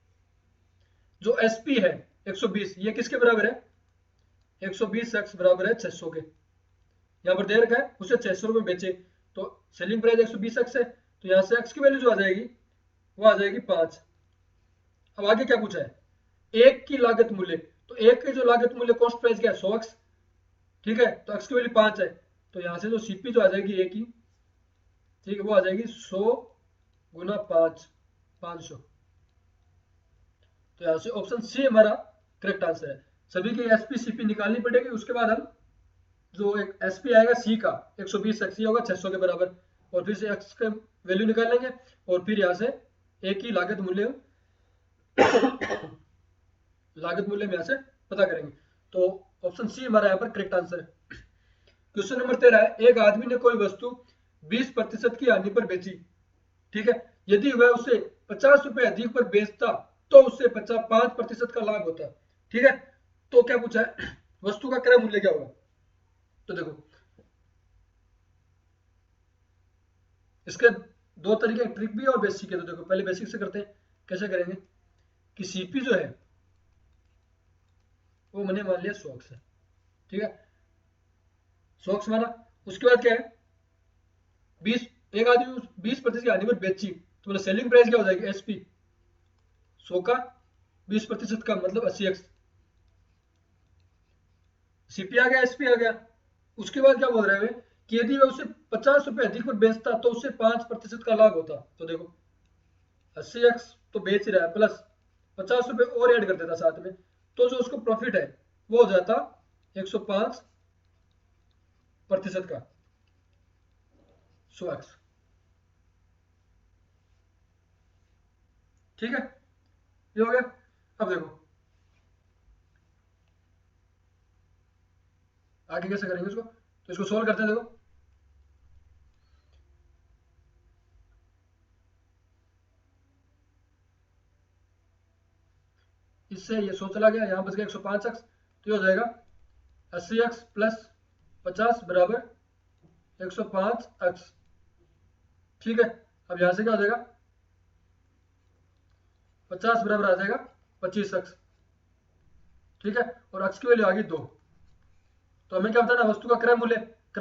जो एसपी है 120 ये किसके बराबर है 120x बराबर है 600 के, यहाँ पर दे रखा है उसे 600 रुपए बेचे, तो सेलिंग प्राइस 120x है, तो यहाँ से x की वैल्यू जो आ जाएगी वो आ जाएगी 5। अब आगे क्या पूछा है एक की लागत मूल्य, तो एक की जो लागत मूल्य कॉस्ट प्राइस क्या है 100x, ठीक है, तो x की वैल्यू 5 है, तो यहाँ से जो सीपी जो आ जाएगी एक की, ठीक है, वो आ जाएगी 100 गुना 5, 500, तो यहाँ से ऑप्शन सी हमारा करेक्ट आंसर है। सभी की एसपी सीपी निकालनी पड़ेगी, उसके बाद हम जो एक एसपी आएगा सी का 120 एक्स होगा 600 के बराबर, और फिर से एक्स का वैल्यू निकाल लेंगे, और फिर यहाँ से एक ही लागत मूल्य लागत मूल्य में यहाँ से पता करेंगे, तो ऑप्शन सी हमारा यहाँ पर करेक्ट आंसर है। क्वेश्चन नंबर 13 है, एक आदमी ने कोई वस्तु 20% की हानि पर बेची, ठीक है, यदि वह उसे 50 रुपए अधिक पर बेचता तो उससे 5% का लाभ होता, ठीक है, तो क्या पूछा है वस्तु का क्रय मूल्य क्या होगा, तो देखो इसके दो तरीके ट्रिक भी और बेसिक है, तो देखो पहले बेसिक से करते हैं, कैसे करेंगे कि सीपी जो है वो मैंने मान लिया 100 है, ठीक है, 100 माना, उसके बाद क्या है 20, एक आदमी 20% की हानि पर बेची, तो मतलब सेलिंग प्राइस क्या हो जाएगी एसपी 100 का 20% का मतलब 80x, सीपी आ गया एसपी आ गया, उसके बाद क्या बोल रहे हैं कि यदि वह उसे 50 रुपए अधिक पर बेचता तो उससे 5% का लाभ होता, तो देखो 80x तो बेच रहा है प्लस 50 रुपए और ऐड कर देता साथ में, तो जो उसको प्रॉफिट है वो हो जाता 105% का 100x, ठीक है, ये हो गया। अब देखो आगे कैसे करेंगे इसको, तो इसको सोल्व करते हैं, देखो इससे ये 100 चला गया, यहाँ बच गया 105x, तो ये हो जाएगा 80x प्लस 50 बराबर 105x, ठीक है। अब यहाँ से क्या हो जाएगा 50 बराबर आ जाएगा 25x, ठीक है, और x की वैल्यू आ गई 2, तो हमें क्या बताना वस्तु का क्रय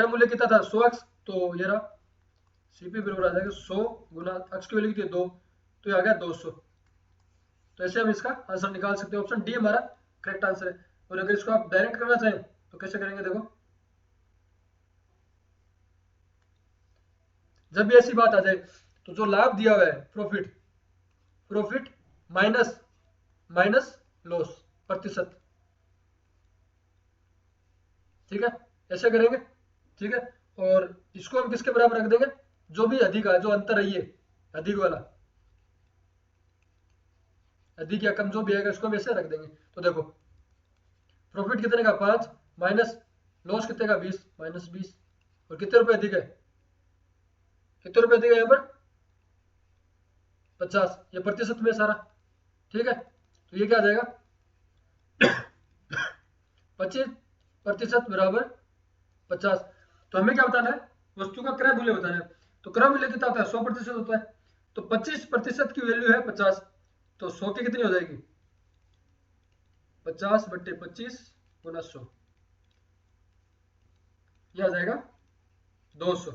मूल्य कितना था 100x, तो ये रहा सीपी बराबर आ जाएगा 100 गुना x की वैल्यू कितनी है 2, तो ये आ गया 200, तो ऐसे हम इसका आंसर निकाल सकते हैं, ऑप्शन डी हमारा करेक्ट आंसर है। और अगर इसको आप डायरेक्ट करना चाहें तो कैसे करेंगे, देखो जब भी ऐसी बात आ जाए तो जो लाभ दिया हुआ है profit, profit minus minus loss प्रतिशत, ठीक है, ऐसे करेंगे, ठीक है, और इसको हम किसके बराबर रख देंगे, जो भी अधिक है जो अंतर है ये अधिक वाला, अधिक या कम जो भी आएगा इसको हम ऐसे रख देंगे, तो देखो प्रॉफिट कितने का 5 माइनस लॉस कितने का 20 माइनस 20, और कितने रुपए अधिक है, कितने रुपए अधिक है यहाँ पर 50, ये प्रतिशत में सारा, ठीक है, तो ये क्या आ जाएगा 25% बराबर 50, तो हमें क्या बताना है वस्तु का क्रय मूल्य बताना है, तो क्रय मूल्य कितना होता है 100% होता है, तो 25% की वैल्यू है 50, तो 100 की कितनी हो जाएगी 50/25 गुना 100, यह आ जाएगा 200,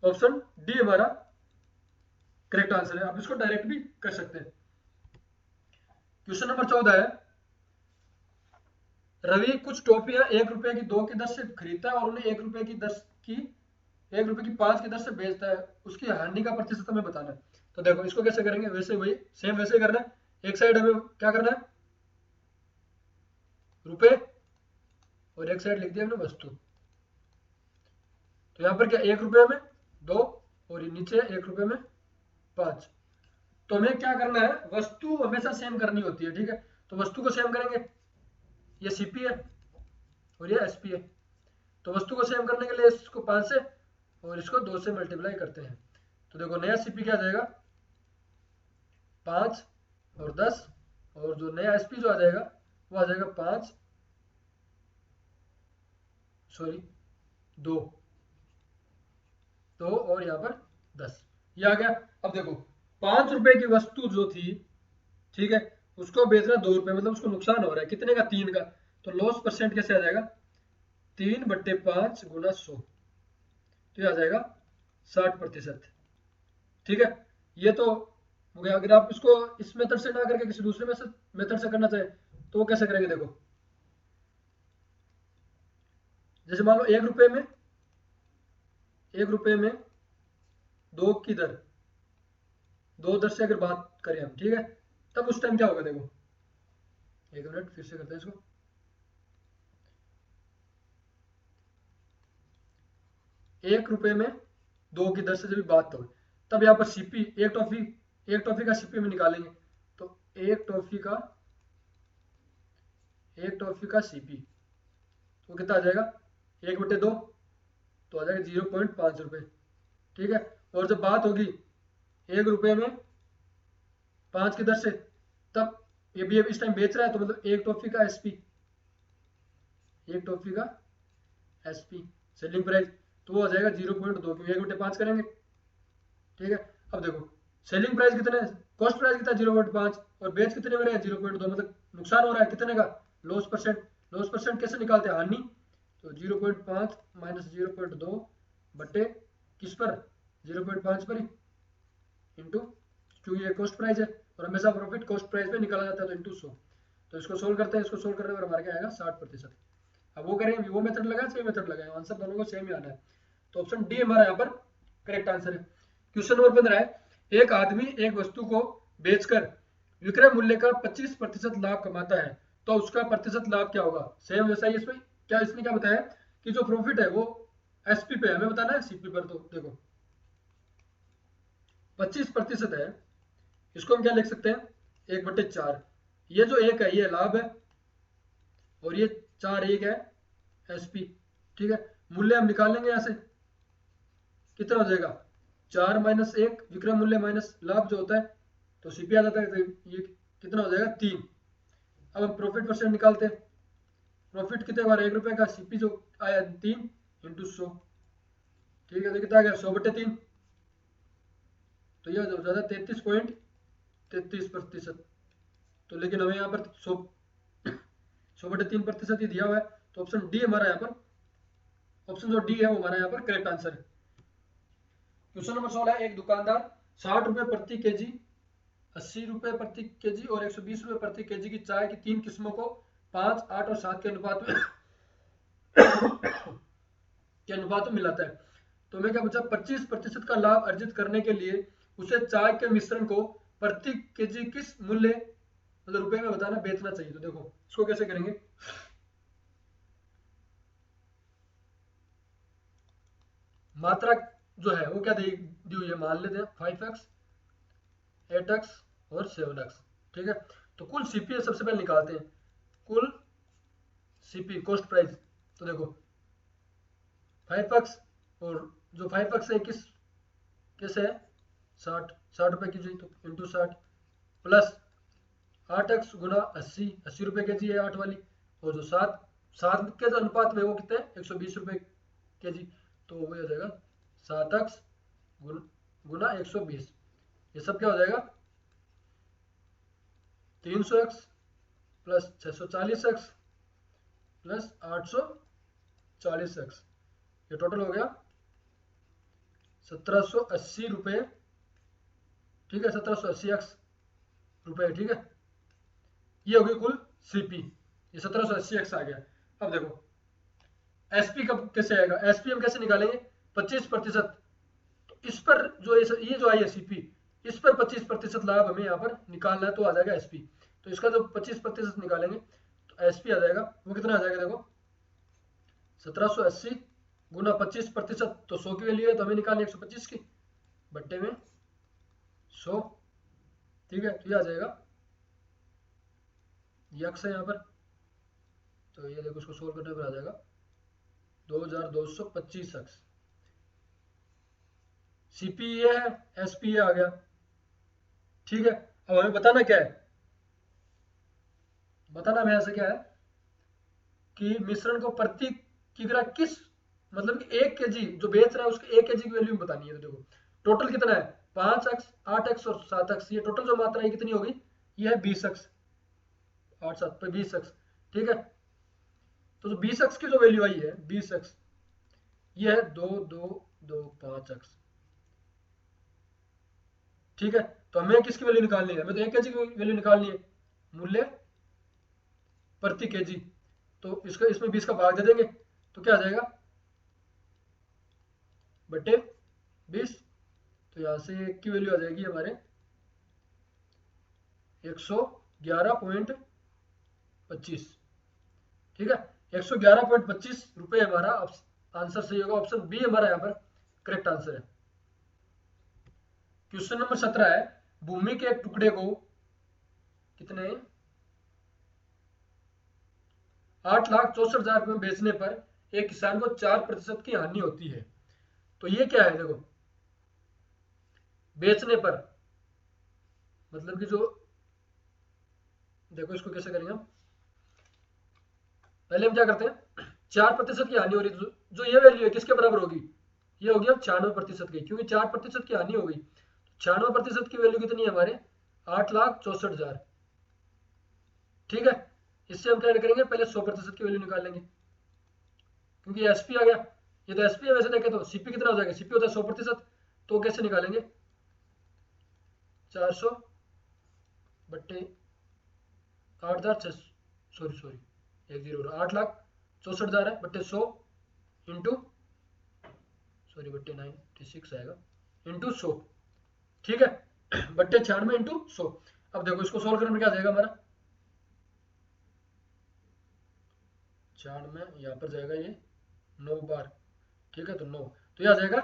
ऑप्शन डी हमारा करेक्ट आंसर है। आप इसको डायरेक्ट भी कर सकते हैं। क्वेश्चन नंबर 14 है, रवि कुछ टॉफियां 1 रुपए की 2 की दर से खरीदता है और उन्हें 1 रुपए की 5 की दर से बेचता है, उसकी हानि का प्रतिशत हमें बताना है। तो देखो इसको कैसे करेंगे, वैसे वही सेम वैसे करना है। एक साइड हमें क्या करना है, रुपए, और एक साइड लिख दिया हमने वस्तु। तो यहाँ पर क्या 1 रुपए में 2 और नीचे 1 रुपए में 5। तो हमें क्या करना है, वस्तु हमेशा सेम करनी होती है, ठीक है। तो वस्तु को सेम करेंगे, ये सीपी है और ये एसपी है। तो वस्तु को सेम करने के लिए इसको 5 से और इसको 2 से मल्टीप्लाई करते हैं। तो देखो नया सीपी क्या आ जाएगा 5 और 10, और जो नया एसपी जो आ जाएगा वो आ जाएगा 5 सॉरी 2 और यहाँ पर 10, ये आ गया। अब देखो 5 रुपए की वस्तु जो थी, ठीक है, उसको बेच रहा 2 रुपए, मतलब उसको नुकसान हो रहा है कितने का, 3 का। तो लॉस परसेंट कैसे आ जाएगा, 3/5 गुना 100, तो ये आ जाएगा 60%, ठीक है। ये तो हो गया। अगर आप इसको इस मेथड से ना करके किसी दूसरे मेथड से करना चाहे तो वो कैसे करेंगे, देखो जैसे मान लो 1 रुपए में 2 की दर, 2 दर से अगर बात करें हम, ठीक है, तब उस टाइम क्या होगा, देखो 1 मिनट फिर से करते हैं इसको। 1 रुपए में 2 की दर से जब बात हो, तब यहाँ पर सीपी एक टॉफी का सीपी में निकालेंगे। तो एक टॉफी का सीपी वो कितना आ जाएगा 1/2, तो आ जाएगा 0.5 रुपए, ठीक है। और जब बात होगी 1 रुपए में 5 की दर से, तब ये भी इस टाइम बेच रहा है, तो मतलब एक टॉफी का एसपी सेलिंग प्राइस, तो वो आ जाएगा 0.2, क्योंकि 1/5 करेंगे, ठीक है। अब देखो सेलिंग प्राइस कितना है, कॉस्ट प्राइस कितना 0.5 और बेच कितने में रहे 0.2, मतलब नुकसान हो रहा है कितने का, लॉस परसेंट। लॉस परसेंट कैसे निकालते हैं, हानि। तो 0.5 माइनस 0.2 बटे किस पर 0.5 पर ही इंटू, क्योंकि ये कॉस्ट प्राइस है और हमेशा प्रॉफिट कॉस्ट प्राइस पे निकाला जाता है, तो इंटू 100। तो इसको सोल्व करते हैं, इसको सोल्व करने पर हमारा क्या आएगा 60%। अब वो करेंगे, वो मेथड लगाए सेम मेथड लगाए, आंसर दोनों को सेम ही आना है। तो ऑप्शन डी हमारा यहाँ पर करेक्ट आंसर है। क्वेश्चन नंबर 15 है, एक आदमी एक वस्तु को बेचकर विक्रय मूल्य का 25% लाभ कमाता है, तो उसका प्रतिशत लाभ क्या होगा। सेम वैसा ही इसमें क्या, इसने क्या बताया कि जो प्रॉफिट है वो एसपी पे हमें बताना है, सीपी पर। तो देखो 25% है, इसको हम क्या लिख सकते हैं 1/4। ये जो 1 है ये लाभ है और ये 4 1 है एसपी, ठीक है। मूल्य हम निकालेंगे यहाँ से, कितना हो जाएगा 4 माइनस 1 विक्रय मूल्य माइनस लाभ जो होता है, तो सीपी आ जाता है, तो ये कितना हो जाएगा 3। अब हम प्रॉफिट परसेंट निकालते हैं, प्रॉफिट कितने बार 1 रुपए का, सीपी जो आया 3 इंटू 100, ठीक है। तो कितना आ गया 100/3, तो ये हो जाता है 33.33%। तो लेकिन हमें यहाँ पर 100/3% ही दिया हुआ है, तो ऑप्शन डी हमारा यहाँ पर, ऑप्शन जो डी है वो हमारा यहाँ पर करेक्ट आंसर है। क्वेश्चन नंबर 16, एक दुकानदार 60 रुपए प्रति केजी, 80 रुपए प्रति केजी और 120 रुपए प्रति केजी की चाय की 3 किस्मों को 5, 8 और 7 के अनुपात में मिलाता है। तो हमें क्या बचा 25% का लाभ अर्जित करने के लिए उसे चाय के मिश्रण को प्रति केजी किस मूल्य, मतलब रुपए में बताना, बेचना चाहिए। तो देखो इसको कैसे करेंगे, मात्रा जो है वो क्या दी हुई है, मान लेते हैं 5x 8x और 7x, ठीक है। तो कुल सीपी सबसे पहले निकालते हैं, कुल सीपी कॉस्ट प्राइस। तो देखो 5x, और जो 5x है किस कैसे है 60 रुपए की जी, तो इंटू 60 प्लस 8x गुना 80 रुपए के जी है 8 वाली, और जो 7 के अनुपात में वो कितने 120 रुपए के जी, तो वो हो जाएगा 7x गुना 120, ये सब क्या हो जाएगा 300x plus 640x plus 840x, ये टोटल हो गया 1780 रुपये, ठीक है, 1780 एक्स रुपये, ठीक है, ये होगी कुल सीपी, ये 1780 एक्स आ गया। अब देखो एसपी कब कैसे आएगा, एसपी हम कैसे निकालेंगे, 25%, तो इस पर जो ये जो आई है सीपी, इस पर 25% लाभ हमें यहाँ पर निकालना है, तो आ जाएगा एसपी। तो इसका जो 25% निकालेंगे तो एसपी आ जाएगा, वो कितना आ जाएगा देखो, 1780 गुना 25%, तो 100 की वैल्यू है तो हमें निकालनी 125 की, बट्टे में 100, ठीक है, तो ये आ जाएगा, ये अक्स है यहाँ पर, तो ये देखो इसको सोल्व करने पर आ जाएगा 2225 अक्स। सीपी ये है, एसपी ये आ गया, ठीक है। अब हमें बताना क्या है, बताना हमें ऐसा क्या है कि मिश्रण को प्रति किग्रा किस, मतलब कि 1 केजी जो बेच रहा है उसके 1 केजी की वैल्यू बतानी है। तो देखो टोटल कितना है, 5 एक्स, 8 एक्स और 7 एक्स, ये टोटल जो मात्रा है कितनी होगी, ये है 20 एक्स, 8 7 पे 20 एक्स, ठीक है। तो जो 20 एक्स की जो वैल्यू आई है 20 एक्स, ये है 2225 एक्स, ठीक है। तो हमें किसकी वैल्यू निकालनी है, हमें तो 1 केजी की वैल्यू निकालनी है, मूल्य प्रति केजी, तो इसका इसमें 20 का भाग दे देंगे तो क्या आ जाएगा, बटे 20, तो यहाँ से की वैल्यू आ जाएगी हमारे 111.25, ठीक है, 111.25 रुपये हमारा आंसर सही होगा, ऑप्शन बी हमारा यहाँ पर करेक्ट आंसर है। क्वेश्चन नंबर 17 है, भूमि के एक टुकड़े को कितने 8,64,000 रुपये में बेचने पर एक किसान को 4% की हानि होती है। तो ये क्या है देखो, बेचने पर मतलब कि जो, देखो इसको कैसे करेंगे हम, पहले हम क्या करते हैं, 4% की हानि हो रही है, जो ये वैल्यू है किसके बराबर होगी, ये होगी अब 96% की, क्योंकि 4% की हानि हो गई, 96% की वैल्यू कितनी है हमारे 8,64,000, ठीक है। इससे हम क्या करेंगे, पहले 100% की वैल्यू निकाल लेंगे, क्योंकि एसपी आ गया, ये तो एसपी है, वैसे देखें तो सीपी कितना हो जाएगा, सीपी होता है 100%, तो कैसे निकालेंगे 400 बट्टे 8,000, सॉरी 8,64,000 है बट्टे 100 इंटू, सॉरी बट्टे 96 आएगा, इंटू 100, ठीक है, बट्टे 96 इंटू 100। अब देखो इसको सोल्व करने में क्या जाएगा हमारा, 96 यहाँ पर जाएगा ये 9 बार, ठीक है, तो 9, तो यह आ जाएगा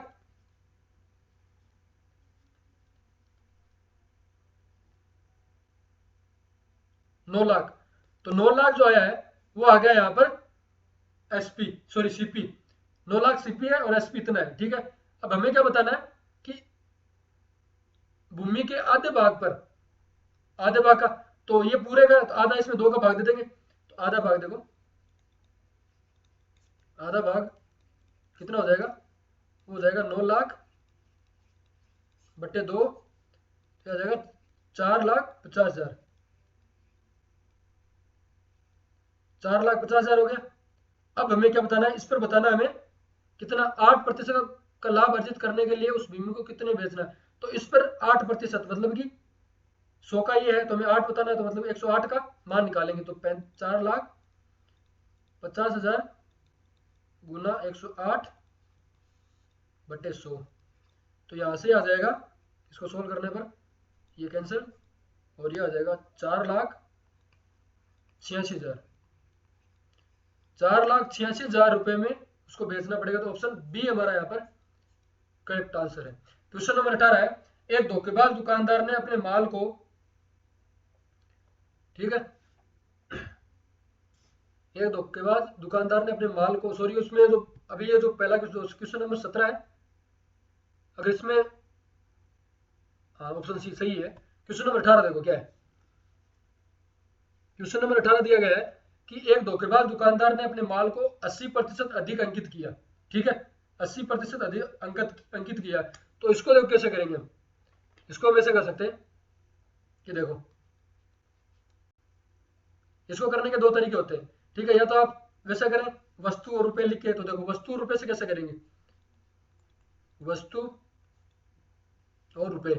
9 लाख, तो 9 लाख जो आया है वो आ गया यहाँ पर SP, sorry CP, 9 lakh CP है और एसपी इतना है, ठीक है। अब हमें क्या बताना है कि भूमि के आधे भाग पर, आधे भाग का, तो ये पूरे का तो आधा, इसमें 2 का भाग दे देंगे, तो आधा भाग देखो, आधा भाग कितना हो जाएगा, वो हो जाएगा 9 लाख बट्टे 2, तो आ जाएगा 4,50,000, 4,50,000 हो गया। अब हमें क्या बताना है, इस पर बताना है हमें कितना 8% का लाभ अर्जित करने के लिए उस भूमि को कितने बेचना है, तो इस पर 8% मतलब कि 100 का ये है तो हमें 8 बताना है, तो मतलब 108 का मान निकालेंगे, तो 4,50,000 गुना 108 बट्टे 100, तो यहाँ से आ जाएगा, इसको सोल्व करने पर ये कैंसिल, और ये आ जाएगा 4,86,000, 4,86,000 रुपए में उसको बेचना पड़ेगा, तो ऑप्शन बी हमारा यहाँ पर करेक्ट आंसर है। क्वेश्चन नंबर 18 है, एक धोखेबाज दुकानदार ने अपने माल को, ठीक है, एक धोखेबाज दुकानदार ने अपने माल को, सॉरी उसमें जो अभी ये जो पहला क्वेश्चन नंबर 17 है, अगर इसमें, हाँ ऑप्शन सी सही है। क्वेश्चन नंबर 18 देखो क्या है, क्वेश्चन नंबर 18 दिया गया है कि एक धोखेबाज दुकानदार ने अपने माल को 80% अधिक अंकित किया, ठीक है, 80% अधिक अंकित किया, तो इसको देखो कैसे करेंगे हम, इसको हम ऐसे कर सकते हैं कि देखो इसको करने के 2 तरीके होते हैं, ठीक है, या तो आप वैसे करें वस्तु और रुपए लिख के, तो देखो वस्तु और रुपए से कैसे करेंगे, वस्तु और रुपए।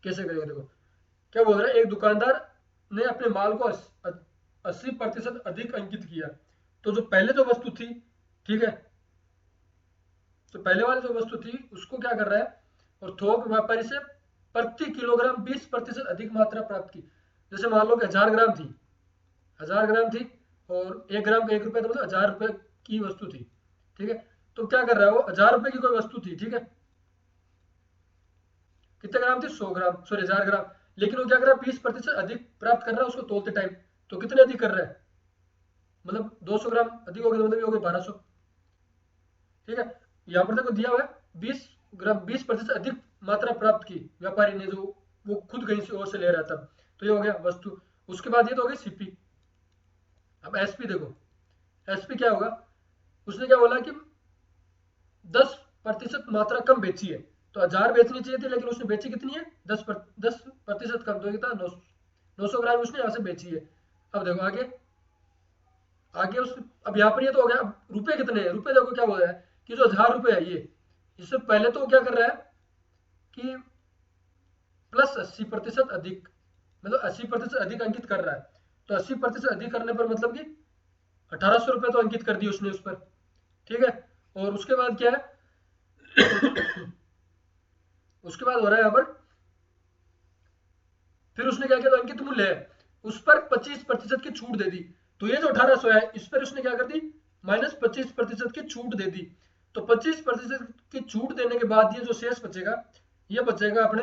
कैसे करेंगे देखो, क्या बोल रहा है, एक दुकानदार ने अपने माल को 80% अधिक अंकित किया। तो जो पहले जो वस्तु थी, ठीक है, तो पहले वाली जो वस्तु थी उसको क्या कर रहा है, और थोक व्यापारी से प्रति किलोग्राम 20% अधिक मात्रा प्राप्त की। जैसे मान लो कि 1000 ग्राम थी, 1000 ग्राम थी, और 1 ग्राम का 1 रुपया, तो मतलब 1000 रुपये की वस्तु थी, ठीक है। तो क्या कर रहा है वो, 1000 रुपये की कोई वस्तु थी, ठीक है, कितने ग्राम थी, 100 ग्राम, सॉरी 1000 ग्राम, लेकिन वो क्या कर रहा है, 20% अधिक प्राप्त कर रहा है उसको तोलते टाइम। तो कितने अधिक कर रहा है, मतलब 200 ग्राम अधिक हो गया, तो मतलब ये हो गया 1200, ठीक है। यहाँ पर देखो दिया हुआ है 20 ग्राम, 20% अधिक मात्रा प्राप्त की व्यापारी ने, जो वो खुद कहीं से और से ले रहा था। तो ये हो गया वस्तु। उसके बाद ये तो हो गई सीपी। अब एसपी देखो, एसपी क्या होगा, उसने क्या बोला कि 10% मात्रा कम बेची है। तो 1000 बेचनी चाहिए थी, लेकिन उसने बेची कितनी है, 10% कम, तो कितना, 900 ग्राम उसने यहाँ से बेची है। अब देखो आगे, आगे उस, अब यहाँ पर ये तो हो गया। अब रुपए कितने हैं, रुपए देखो क्या बोल रहा है कि जो 1000 रुपये है ये, इससे पहले तो क्या कर रहा है कि प्लस 80% अधिक, मतलब 80% अधिक अंकित कर रहा है। तो 80% अधिक करने पर मतलब कि 1800 रुपये तो अंकित कर दिए उसने उस पर, ठीक है। और उसके बाद क्या है, उसके बाद हो रहा है यहाँ पर, फिर उसने क्या किया, तो अंकित मूल्य है उस पर 25% की छूट दे दी। तो ये जो 1800 है इस पर उसने क्या कर दी, -25% की छूट दे दी। तो 25% की छूट देने के बाद ये जो शेष बचेगा, ये बचेगा अपने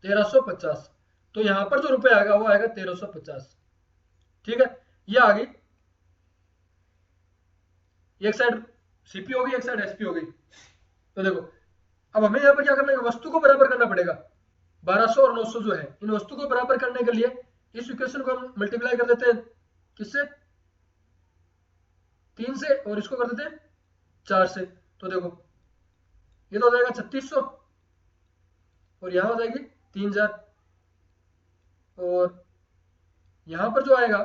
1350। तो यहां पर जो रुपए आएगा वो आएगा 1350, ठीक है। ये आ गई, एक साइड सीपी हो गई, एक साइड एसपी हो गई। तो देखो, अब हमें यहाँ पर क्या करना है, वस्तु को बराबर करना पड़ेगा। 1200 और 900 जो है, इन वस्तु को बराबर करने के लिए इस इक्वेशन को हम मल्टीप्लाई कर देते हैं, किससे, 3 से, और इसको कर देते हैं 4 से। तो देखो ये तो हो जाएगा 3600, और यहां हो जाएगी 3000, और यहां पर जो आएगा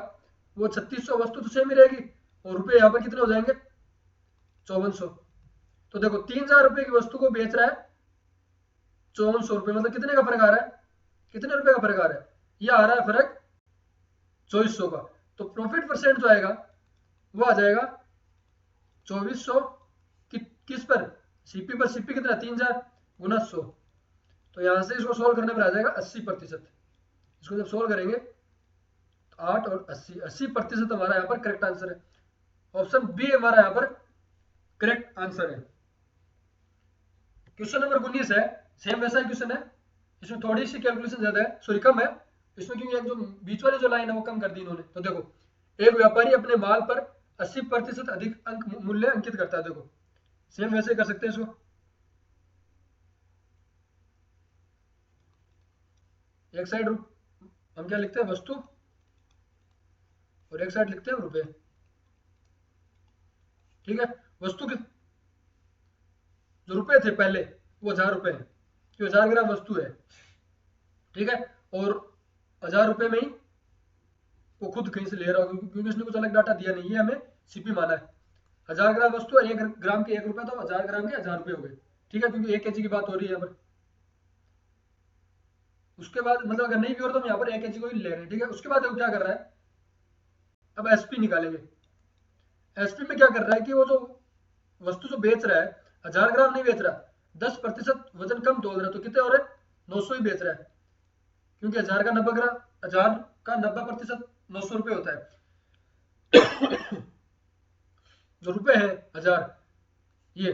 वो 3600, वस्तु तो सेम ही रहेगी, और रुपए यहां पर कितने हो जाएंगे, 5400। तो देखो 3000 रुपए की वस्तु को बेच रहा है 5400 रुपये, मतलब कितने का फर्क आ रहा है, कितने रुपए का फर्क आ रहा है, ये आ रहा है फर्क 2400 का। तो प्रॉफिट परसेंट जो आएगा वो आ जाएगा 2400, किस पर, सीपी पर, सीपी कितना, 3000 गुना 100। तो यहां से इसको सोल्व करने पर आ जाएगा 80%। इसको जब सोल्व करेंगे तो 8 और 80, 80% हमारा यहाँ पर करेक्ट आंसर है। ऑप्शन बी हमारा यहाँ पर करेक्ट आंसर है। क्वेश्चन नंबर 19 है, सेम वैसा ही क्वेश्चन है, इसमें थोड़ी सी कैलकुलेशन ज्यादा है, सॉरी कम है इसमें, क्योंकि एक जो बीच वाली जो लाइन है वो कम कर दी इन्होंने। तो देखो, एक व्यापारी अपने माल पर 80% अधिक अंक मूल्य अंकित करता है। देखो सेम वैसे कर सकते हैं इसको, एक साइड हम क्या लिखते हैं, वस्तु, और एक साइड लिखते हैं रुपए, ठीक है। वस्तु के जो रुपए थे पहले वो 1000 रुपए हैं, क्योंकि 1000 ग्राम वस्तु है, ठीक है। और 1000 रुपए में ही वो खुद कहीं से ले रहा होगा, क्योंकि उसने कुछ अलग डाटा दिया नहीं, ये हमें सीपी माना है। 1000 ग्राम वस्तु है, 1 ग्राम के 1 रुपया, तो 1000 ग्राम के 1000 रुपये हो गए, ठीक है, क्योंकि 1 केजी की बात हो रही है यहाँ पर। उसके बाद मतलब अगर नहीं भी हो रहा तो हम यहाँ पर 1 केजी को ही ले रहे हैं, ठीक है। उसके बाद वो क्या कर रहा है, अब एसपी निकालेंगे। एसपी में क्या कर रहा है कि वो जो वस्तु जो बेच रहा है, 1000 ग्राम नहीं बेच रहा, 10% वजन कम तोल रहा है, तो कितने हो रहे हैं, 900 ही बेच रहा है, क्योंकि 1000 का 90 ग्राम, 1000 का 90% 900 रुपये होता है। जो रुपए है 1000, ये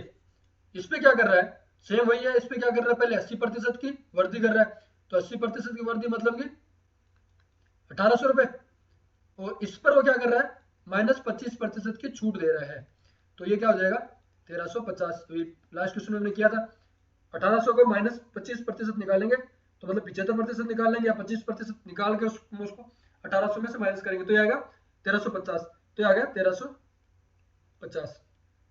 इस पे क्या कर रहा है, सेम वही है, इस पे क्या कर रहा है, पहले 80% की वृद्धि कर रहा है। तो 80% की वृद्धि मतलब कि 1800 रुपये, और इस पर वो क्या कर रहा है, -25% की छूट दे रहा है। तो ये क्या हो जाएगा, 1350। तो ये लास्ट क्वेश्चन में हमने किया था, 1800 को -25% निकालेंगे, तो मतलब 75% निकाल लेंगे, या 25% निकाल के उसको 1800 में से माइनस करेंगे, तो ये आएगा 1350। तो ये आ गया 1350।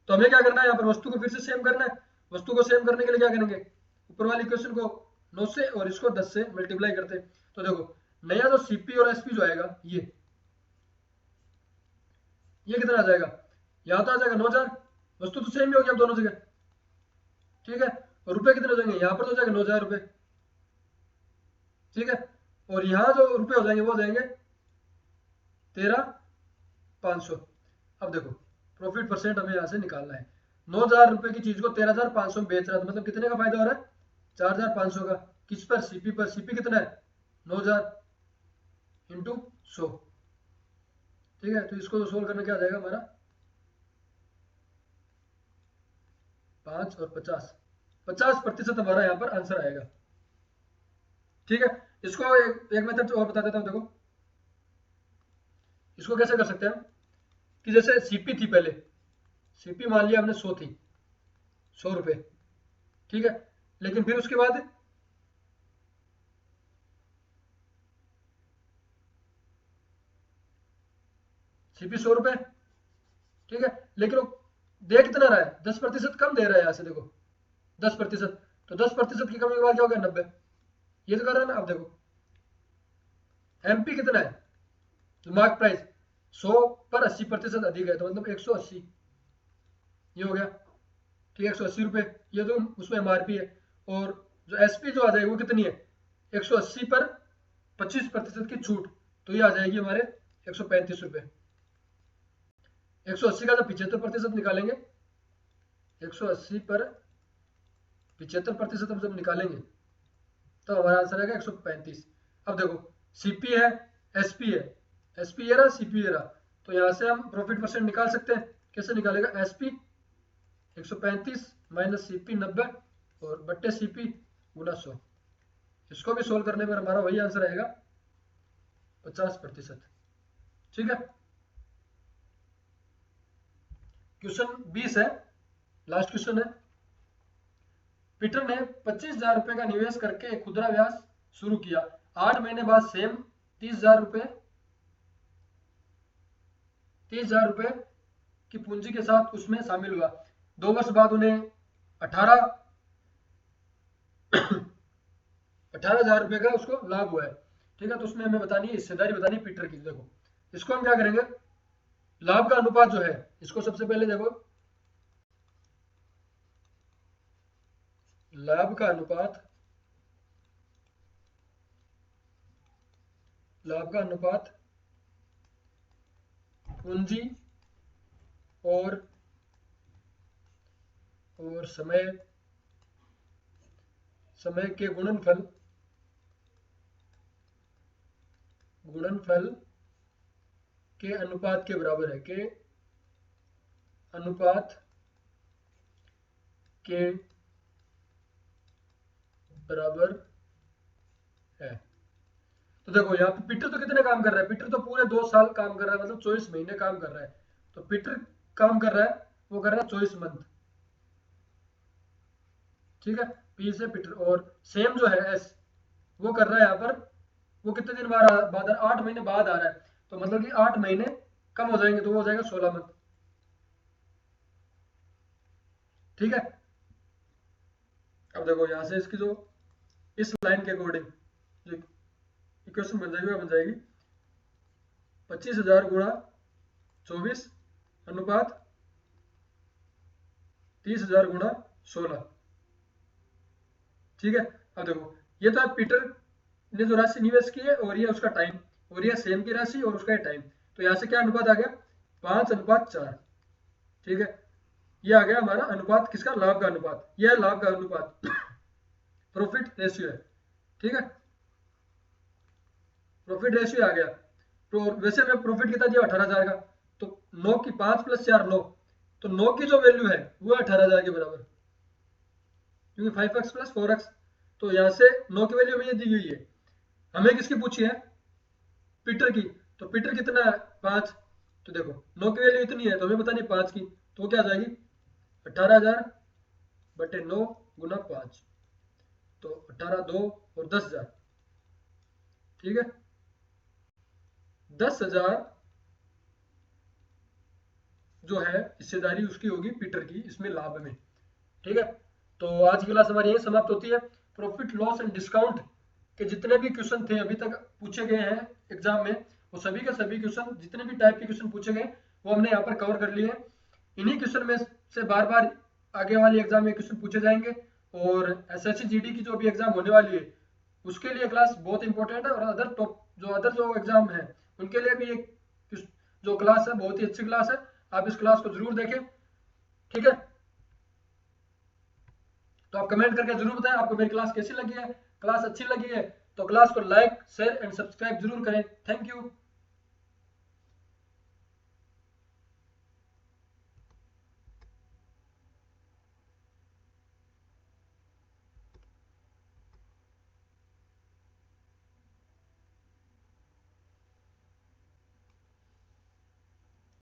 तो हमें क्या करना है, यहाँ पर वस्तु को फिर से सेम करना है। वस्तु को सेम करने के लिए क्या करेंगे, ऊपर वाली इक्वेशन को 9 से और इसको 10 से मल्टीप्लाई करते हैं। तो देखो नया जो सीपी और एसपी जो आएगा, ये कितना आ जाएगा, यहाँ तो आ जाएगा 9000, वस्तु तो सेम ही होगी अब दोनों जगह, ठीक है, और रुपए कितने हो जाएंगे, यहाँ पर तो हो जाएगा 9,000 रुपये, ठीक है, और यहाँ जो रुपए हो जाएंगे वो हो जाएंगे 13,500। अब देखो प्रॉफिट परसेंट हमें यहाँ से निकालना है। 9,000 रुपए की चीज को 13,500 में बेच रहा है, तो मतलब कितने का फायदा हो रहा है, 4,500 का। किस पर, सीपी पर। सीपी कितना है, 9,000 इंटू 100, ठीक है। तो इसको सोल्व करना क्या आ जाएगा हमारा, 5 और 50, 50% हमारा यहाँ पर आंसर आएगा, ठीक है। इसको एक मेथड और बता देता हूँ, देखो इसको कैसे कर सकते हैं हम, कि जैसे सीपी थी पहले, सीपी मान लिया हमने 100 थी, 100 रुपए, ठीक है, लेकिन फिर उसके बाद सीपी 100 रुपए, ठीक है, लेकिन वो दे कितना रहा है, 10% कम दे रहा है यहाँ से, देखो 10%, तो 10% की कमी के बाद क्या हो गया, 90, ये तो कर रहा है ना। अब देखो एमपी कितना है, तो मार्क प्राइस 100 पर 80% अधिक है, तो मतलब 180, ये हो गया, ठीक है, 180 रुपए, ये तो उसमें एमआरपी है। और जो एसपी जो आ जाएगी वो कितनी है, 180 पर 25% की छूट, तो ये आ जाएगी हमारे 135 रुपए। 180 का जब 75% निकालेंगे, 180 पर 75% हम जब निकालेंगे तो हमारा आंसर आएगा 135। अब देखो सीपी है, एसपी है, एसपी ये रहा, सीपी ये रहा, तो यहाँ से हम प्रॉफिट परसेंट निकाल सकते हैं। कैसे निकालेगा, एसपी 135 माइनस सीपी 90 और बट्टे सीपी गुना 100। इसको भी सोल्व करने पर हमारा वही आंसर आएगा 50%, ठीक है। क्वेश्चन 20 है, लास्ट क्वेश्चन है। पीटर ने 25,000 रुपए का निवेश करके एक खुदरा व्यास शुरू किया। 8 महीने बाद सेम 30,000 रुपए, 30,000 रुपए की पूंजी के साथ उसमें शामिल हुआ। 2 वर्ष बाद उन्हें 18,000 रुपए का उसको लाभ हुआ है, ठीक है। तो उसमें हमें बतानी है हिस्सेदारी, बतानी है पीटर की। देखो इसको हम क्या करेंगे, लाभ का अनुपात जो है, इसको सबसे पहले देखो, लाभ का अनुपात, लाभ का अनुपात पूंजी और समय, समय के गुणनफल, गुणनफल के अनुपात के बराबर है, के अनुपात के बराबर है। तो देखो यहाँ पे पीटर तो कितने काम कर रहा है, पीटर तो पूरे 2 साल काम कर रहा है, मतलब 24 महीने काम कर रहा है। तो पीटर काम कर रहा है, वो कर रहा है 24 मंथ, ठीक है, पी से पीटर। और सेम जो है एस, वो कर रहा है यहाँ पर, वो कितने दिन बाद 8 महीने बाद आ रहा है, तो मतलब कि 8 महीने कम हो जाएंगे, तो वो हो जाएगा 16 मंथ, ठीक है। अब देखो यहाँ से इसकी जो इस लाइन के अकॉर्डिंग जो इक्वेशन बन जाएगी, वो बन जाएगी 25,000 गुणा 24 अनुपात 30,000 गुणा 16, ठीक है। अब देखो ये तो है पीटर ने जो राशि निवेश की है, और ये उसका टाइम, और ये सेम की राशि और उसका टाइम, तो यहाँ से क्या अनुपात आ गया, 5:4, ठीक है। ये आ गया हमारा अनुपात, किसका, लाभ का अनुपात, यह लाभ का अनुपात प्रॉफिट रेशियो है, ठीक है। प्रॉफिट रेशियो आ गया, तो वैसे मैं प्रॉफिट कितना दिया 18,000 का, तो 9 की 5 + 4 9, तो 9 की जो वैल्यू है वो है 18,000 के बराबर, क्योंकि 5x + 4x, तो यहाँ से 9 की वैल्यू हमें ये दी हुई है। हमें किसकी पूछी है, पीटर की, तो पीटर कितना है 5, तो देखो 9 की वैल्यू इतनी है, तो हमें बतानी 5 की, तो क्या आ जाएगी 18,000 बटे 9 गुना 5, तो 18 2 और 10,000, ठीक है। 10,000 जो है हिस्सेदारी उसकी होगी पीटर की इसमें लाभ में, ठीक है। तो आज की क्लास हमारी यही समाप्त होती है। प्रॉफिट लॉस एंड डिस्काउंट के जितने भी क्वेश्चन थे अभी तक पूछे गए हैं एग्जाम में, वो सभी के सभी क्वेश्चन, जितने भी टाइप के क्वेश्चन पूछे गए वो हमने यहाँ पर कवर कर लिए हैं। इन्हीं क्वेश्चन में से बार बार आगे वाली एग्जाम में क्वेश्चन पूछे जाएंगे, और एसएससी जीडी की जो भी एग्जाम होने वाली है उसके लिए क्लास बहुत इंपॉर्टेंट है, और अदर जो एग्जाम है उनके लिए भी एक जो क्लास है बहुत ही अच्छी क्लास है, आप इस क्लास को जरूर देखें। ठीक है, तो आप कमेंट करके जरूर बताएं आपको मेरी क्लास कैसी लगी है। क्लास अच्छी लगी है तो क्लास को लाइक शेयर एंड सब्सक्राइब जरूर करें। Thank you.